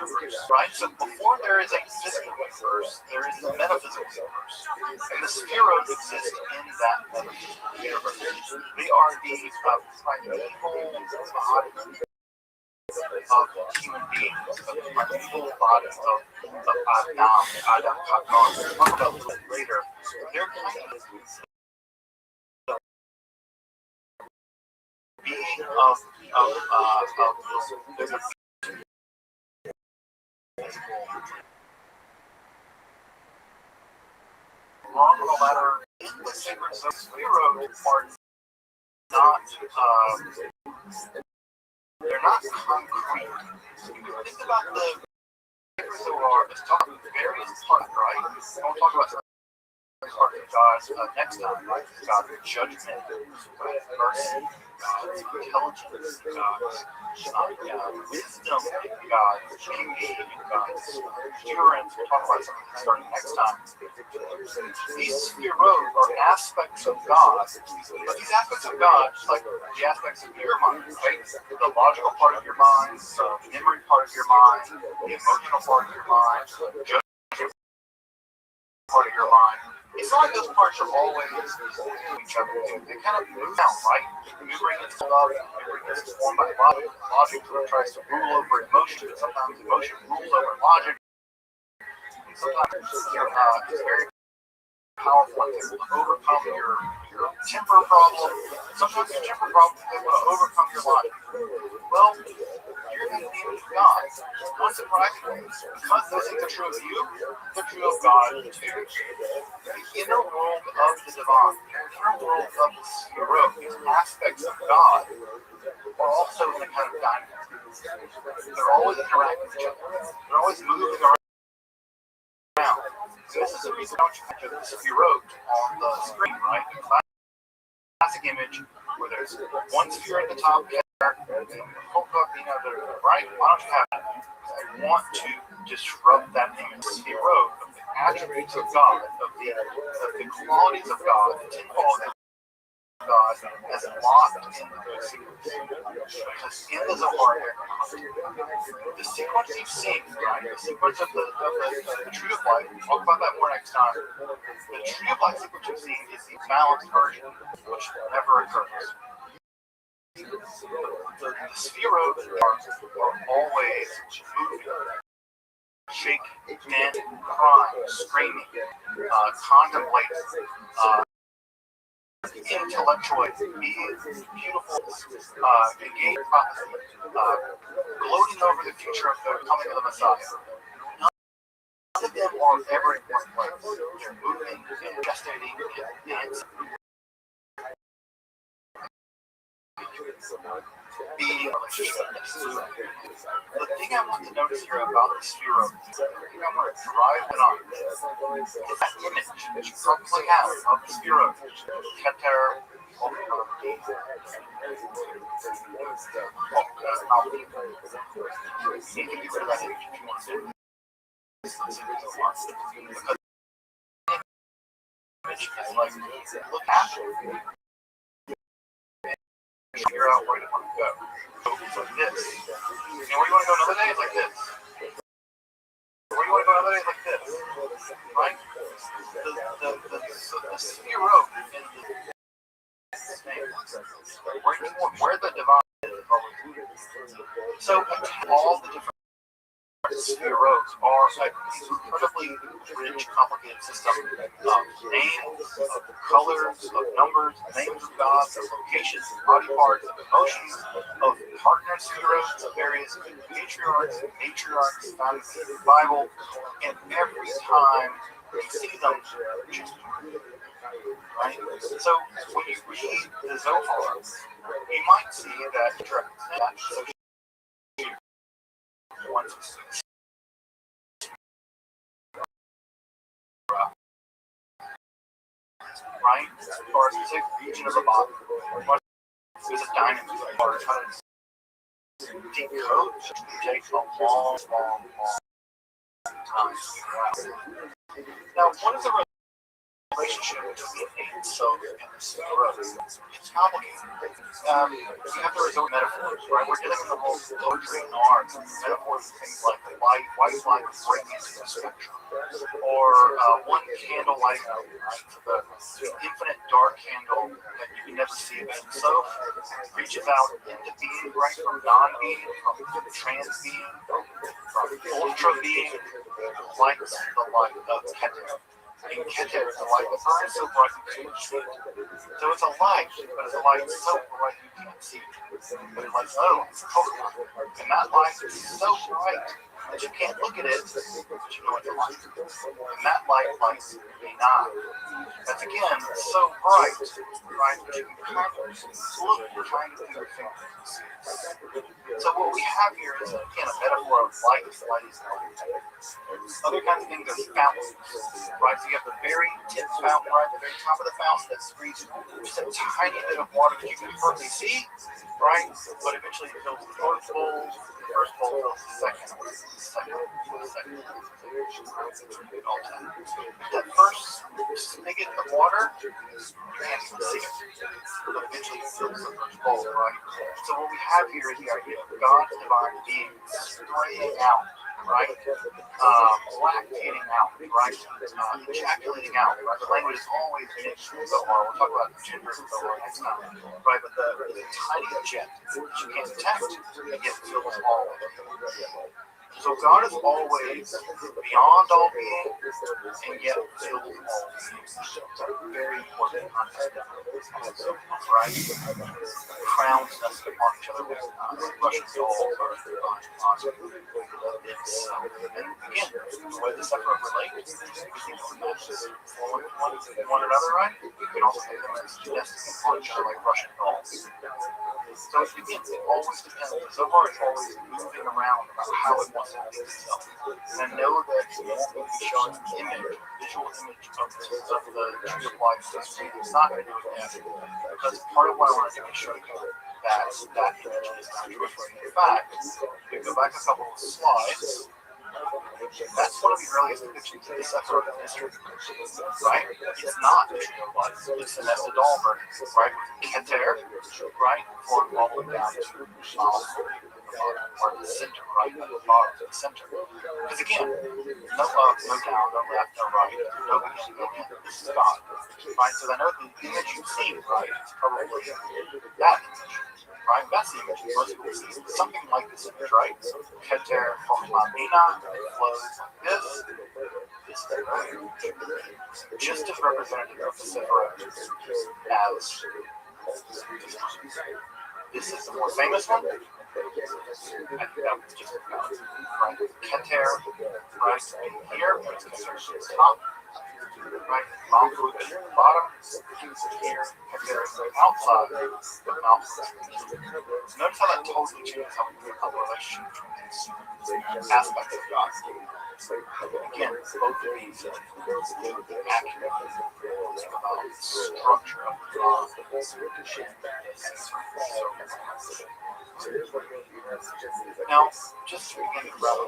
universe, right? So before there is a physical universe, there is the metaphysical universe. And the spheros exist in that metaphysical universe. They are the primeval body of human beings, the primeval body of Adam Kadmon. We'll talk about a little bit later. They're kind of being of there's a long no matter in the sacred spheros are not they're not concrete. So you can think about the sacred Zohar as talking various parts, right? I won't talk about part of God next time, right? God's judgment, God's mercy, God's intelligence, God's wisdom, God's beauty, God's endurance. We'll talk about something starting next time. These spheros are aspects of God, but these aspects of God, just like the aspects of your mind, right? The logical part of your mind, the memory part of your mind, the emotional part of your mind, the judgment part of your mind. it's not like those parts are always each other. They kind of move down, right? Memory gets love, memory gets formed by logic. Logic tries to rule over emotion, but sometimes emotion rules over logic. And sometimes it's very powerful and able to overcome your temper problem. Sometimes your temper problem is able to overcome your logic. Well, you're going to need God. Unsurprisingly, because those things are true of you, they're true of God too. The inner world of the divine, the inner world of the Sphirot, these aspects of God, are also in a kind of dynamic. They're always interacting with each other. They're always moving around. So this is a reason don't you think of the Sphirot on the screen, right? The classic image where there's one sphere at the top, and the whole cup being out there, right? Why don't you have that? I want to disrupt that image. Sphirot of the attributes of God, of the qualities of God, the 10 qualities of God as locked into those sequences. Because in the Zohar, the sequence you've seen, right? The sequence of the tree of life, we'll talk about that more next time. The tree of life sequence you've seen is the balanced version, which never occurs. The Sphirot are always moving, shaking, dancing, crying, screaming, contemplating, intellectual, beautiful, engaged prophecy, gloating over the future of the coming of the Messiah. None of them are ever in one place. They're moving and gestating and dancing. Being a relationship. The thing I want to notice here about the Sphirot, the thing I want to drive it on is that image that you probably have of the Sphirot, Keter, you can get rid of that image if you want to. Because image is like, look at it. Figure out where you want to go. So it's like this. You know where you want to go another day? It's like this. Where you want to go another day? It's like this. Right? The Sphirot in the where the divine is. So all the different Sphirot are like these incredibly rich, complicated system of names, of colors, of numbers, names of gods, of locations, of body parts, of emotions, of partner Sphirot, of various patriarchs and matriarchs found in the Bible, and every time you see them, right? So when you read the Zohar, you might see that right? Or a specific region of the body. There's a dynamic or how to decode takes a long time. Now, what is the relationship between the soul and the Sphirot? It's complicated. You have to resort to metaphors, right? We're dealing with the whole poetry and art. Metaphors, things like light, white light breaking into the spectrum, or one candle light, right? The infinite dark candle that you can never see again. So it reaches out into being, right? From non-being, from trans being, from ultra being, lights the light of Keter. And Keter is a light that burns so bright you can't see it. So it's a light, but it's a light so bright you can't see it. But it's like, oh, it's totally light. And that light is so bright that you can't look at it, but you know it's a light. And that light lights the eye. That's again so bright, right, that you can kind of look trying to do your fingers. So what we have here is, again, a metaphor of light. Light is light. Other kinds of things are fountains, right? So you have the very tip fountain, right? The very top of the fountain that screens just a tiny bit of water that you can hardly see, right? But eventually it fills the first bowl, the first bowl fills the second, the second. That first spigot of water, you can't even see it, but eventually it fills the first bowl, right? So what we have here is the idea of God's divine being spraying out right? Lactating out, right? Ejaculating out, right? The language is always mixed with Zohar. We'll talk about gender and Zohar next time, right? But the tiny jet, which you can't detect, and yet fills all of it. So God is always beyond all being, and yet fills all being. Very important concept, right? Crowns us upon each other with Russian dolls or and again, the way the separate relates, we think of them as one another, right? We can also think of them as nesting upon each other like Russian dolls. So again, it always depends. The Zohar is always moving around about how it wants to make itself. And I know that it won't be showing an image, visual image of the tree of life. It's not going to do it yet. Because part of what I want to do is show you that image is not Jewish. In fact, if you go back a couple of slides, that's one of the earliest depictions of this episode of history, right? It's not the tree of life. It's an Estadolmer, right? Keter, right? Formed all the way down to the bottom, or the center, right? At the bottom, the center. Because again, no up, no down, no left, no right, no beginning, no end. This is God, right? So I know the image you've seen, right? It's probably that image. Right? That's the image most people see. Something like this image, right? Keter from Lamina flows like this. This is just as representative of the Sephirah as this is the more famous one. I think that was just right. Keter, right? Here, it's considered the top. Right, Malchut is at the bottom. Here, Keter is outside, but Malchut is in. Notice how that totally changes how we view the relationship between these aspects of God. Again, both of these are accurate about the structure of God. Now, just to begin to wrap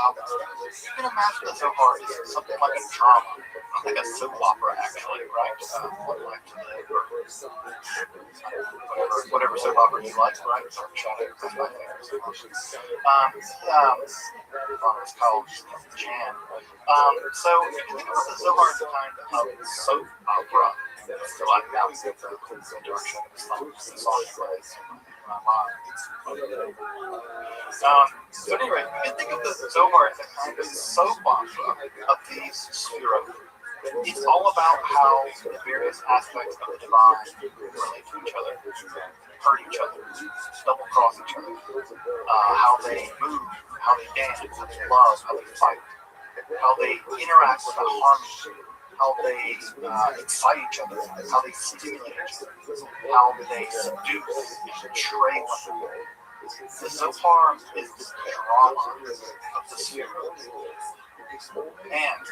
up, you can imagine the Zohar is something like a drama, like a soap opera, actually, right? Whatever soap opera you like, right? It's called Jan. So you can think of the Zohar as a kind of soap opera. So like that was the direction of the song plays. So anyway, you can think of the Zohar as a kind of soap opera of these spheroids. It's all about how the various aspects of the divine relate to each other, hurt each other, double cross each other, how they move, how they dance, how they love, how they fight, how they interact with a harmony, how they excite each other, how they stimulate each other, how they seduce and betray one another. The Zohar is the drama of the spheroids. And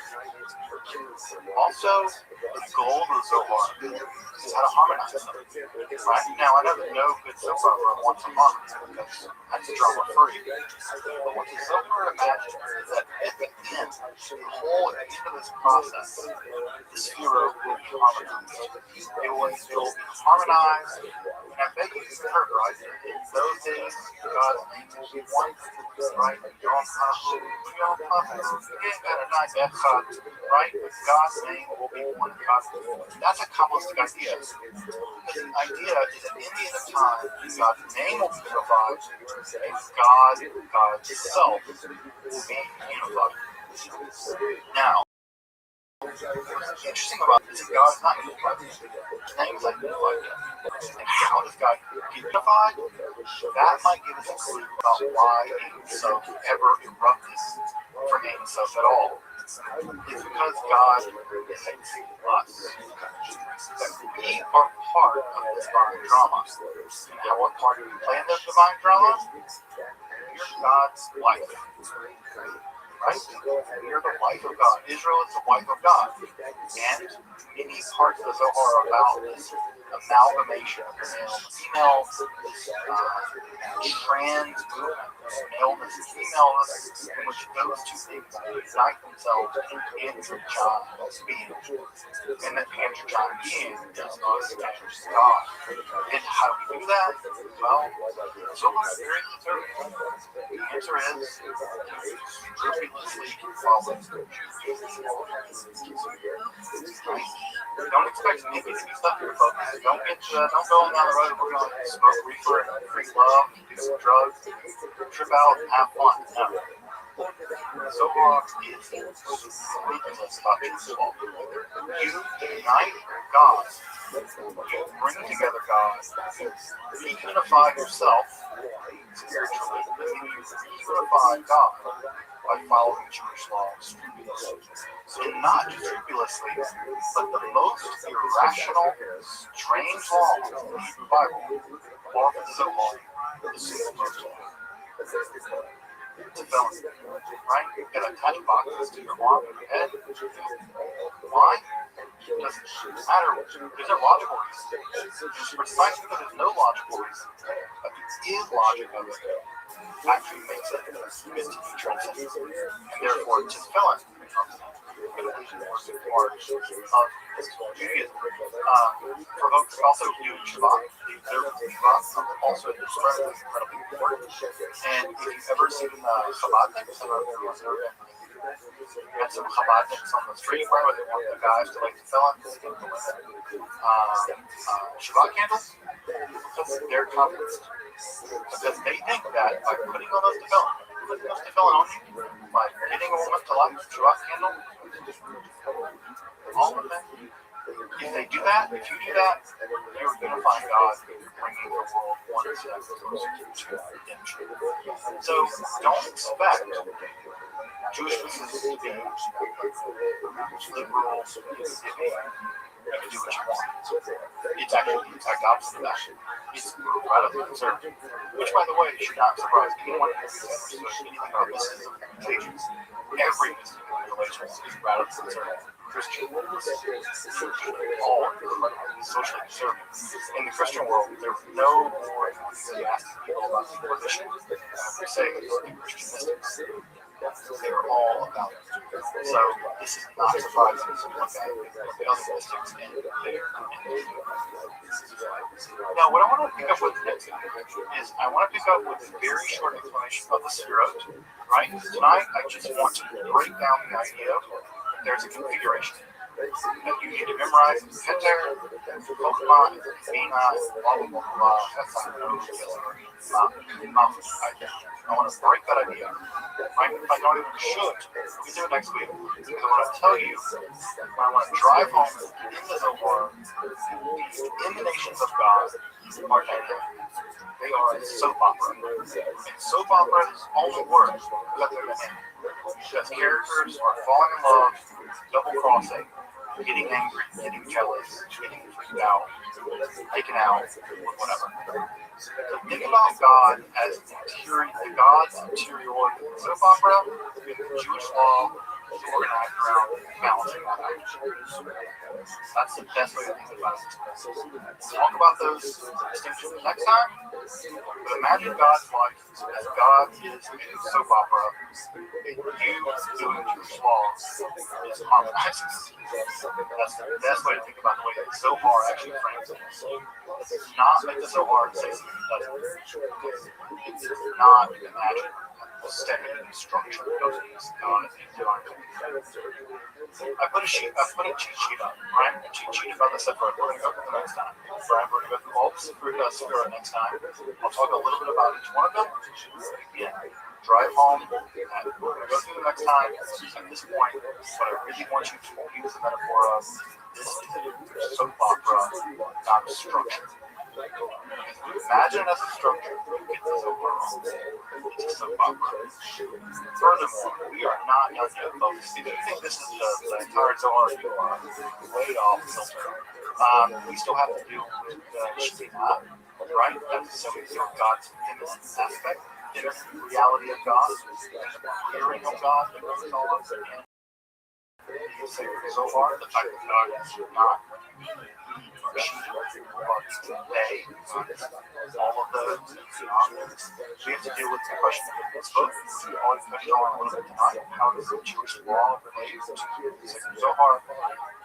also, the goal of the Zohar is how to harmonize them. Right? Now, I know that no good Zohar wants to harmonize because that's drama free. But what the Zohar imagines is that at the end, at the end of this process, the spheroid will be harmonized. It will be harmonized. And I bet you've heard, right? In those days, God's name will be one. Right? Right? God's name will be one. That's a Kabbalistic idea. The idea is that in the end of time, God's name will be unified, and God's self will be unified. Now, what's interesting about this is God is not unified. His name is not unified yet. And how does God get unified? That might give us a clue about why Ein-Sof ever erupted from Ein-Sof at all. It's because God is us. That we are part of this divine drama. And how what part do we play in this divine drama? You're God's wife. Right? We are the wife of God. Israel is the wife of God. And many parts of the Zohar are about this amalgamation of the male and female, trans movement maleness and femaleness, in which those two things unite themselves in androgyne being. And that the androgyne being is us as God. And how do we do that? Well, so very conservative. The answer is scrupulously follow Jesus. Right? Don't expect maybe to be stuck here, folks. Don't go on down the road. We're going to smoke reefer and drink love, do some drugs, trip out, and have fun. No. Zohar is scrupulous about Jesus. You unite God. You bring together God. You unify yourself spiritually, and you unify God by following Jewish laws scrupulously. And not just scrupulously, but the most irrational, strange laws in the Hebrew Bible are the Zohar, the single most law. It's a felony, right? You gotta attach boxes to your arm and your head. Why? It doesn't matter. There's no logical reason. Precisely because there's no logical reason, but the illogic of it actually makes it mystically transcendent. And therefore, it's a felony. Part of Judaism. For folks also do Shabbat, the observance of Shabbat, also incredibly important. And if you've ever seen Chabadniks, and some Chabadniks on the street where they want the guys to light the felons, Shabbat candles, because they're communists. Because they think that by putting on those tefillin on you, by getting a woman to light the Shabbat candle, all of them, if they do that, if you do that, you're going to find God bringing the world one step closer to redemption. So don't expect Jewish businesses to be liberal, giving, you can do what you want. It's actually the exact opposite of that. It's radically conservative. Which, by the way, should not surprise anyone who says anything about mysticism and contagions. Every mystical relation is radically conservative. Christian, all incredibly socially conservative. In the Christian world, there's no more enthusiastic people about the Inquisition. We say the Christian mystics. They are all about it. So this is not surprising to look at the other mystics and their Now, what I want to pick up with next is I want to pick up with a very short explanation of the Sefirot. Right? Tonight, I just want to break down the idea that there's a configuration that you need to memorize Keter, Chokmah, Bina, blah, blah, blah, blah. That's not no I want to break that idea. Right? If I don't even should, we can do it next week. Because I want to tell you, when I want to drive home in the Zohar, the emanations of God are dynamic. They are a soap opera. And soap opera is only words that they're dynamic. Because characters are falling in love, double-crossing, getting angry, getting jealous, getting freaked out, taken out, whatever. So think about God as the God's interiority. Soap opera, Jewish law, is organized around balancing that out. That's the best way to think about it. We'll talk about those distinctions next time. But imagine God's life as God is a soap opera. You doing Jewish law is harmonizing. That's the best way to think about the way that Zohar actually frames it. It's not make the Zohar say something that doesn't. It's not imagine the stepping structure of God. I put a cheat sheet up, right? A cheat sheet about the Sefirot. We're going to go through the next time. Right? We're going to go through all the Sefirot next time. I'll talk a little bit about each one of them. Again, drive home. And we're going to go through the next time. At this point, what I really want you to use the metaphor of this is a soap opera, not a structure. Imagine as a structure, you get the Zohar wrong. It's a soap opera. Furthermore, we are not done yet, folks. If you think this is the entire Zohar, you are way off kilter. We still have to deal with Shekhinah, right? That's so we feel God's immanent aspect, the reality of God, the hearing of God, that goes all up again. You say Zohar, the fact that God is not she, but they, all of the synonyms. We have to deal with the question of this book. We always touched on a little bit tonight. How does the Jewish law relate to the Zohar?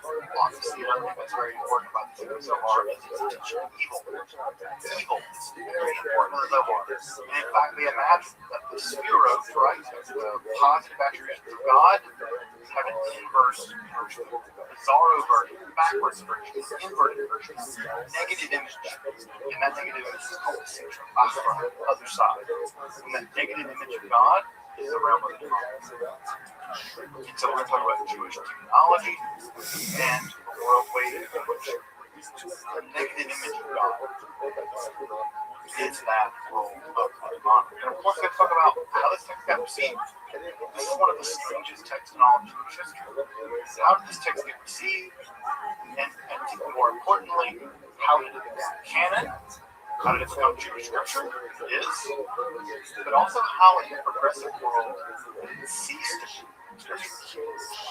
Obviously, another thing that's very important about the Zohar is its teaching evil. Evil is very important to the Zohar. And in fact, we imagine that the Sphirot, right, the positive attributes of God, have an inverse version, a Zorro version, backwards version, inverted version, negative image. And that negative image is called the Sitra, the other side. And that negative image of God is the realm of the demon. And so we're going to talk about the Jewish terminology and the world way in which the negative image of God is that world of the demon. And of course, we're going to talk about how this text got received. This is one of the strangest texts in all of Jewish history. How did this text get received? And more importantly, how did it become canon? How did it become Jewish scripture? It is. But also how in the progressive world it ceased to be.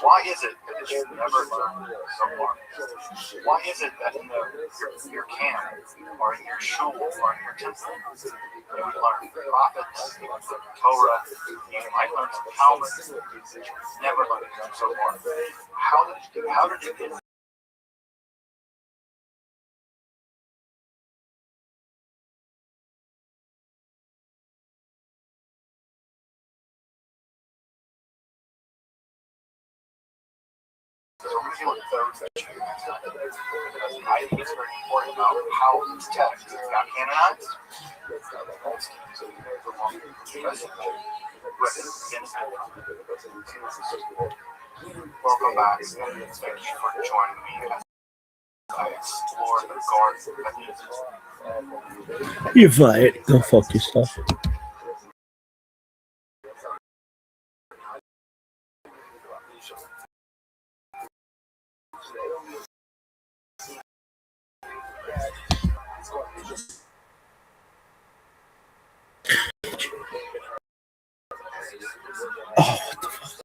Why is it that you never learn so far? Why is it that in your camp or in your shul or in your temple you would learn the prophets, Torah, you might learn some Talmud, never learn so far? How did it get? So we're going to look at those issues because I think it's very important about how these texts got canonized. Welcome back. Thank you for joining me as I explore the garden of Eden. You're fired. Go fuck yourself. Oh, what the fuck?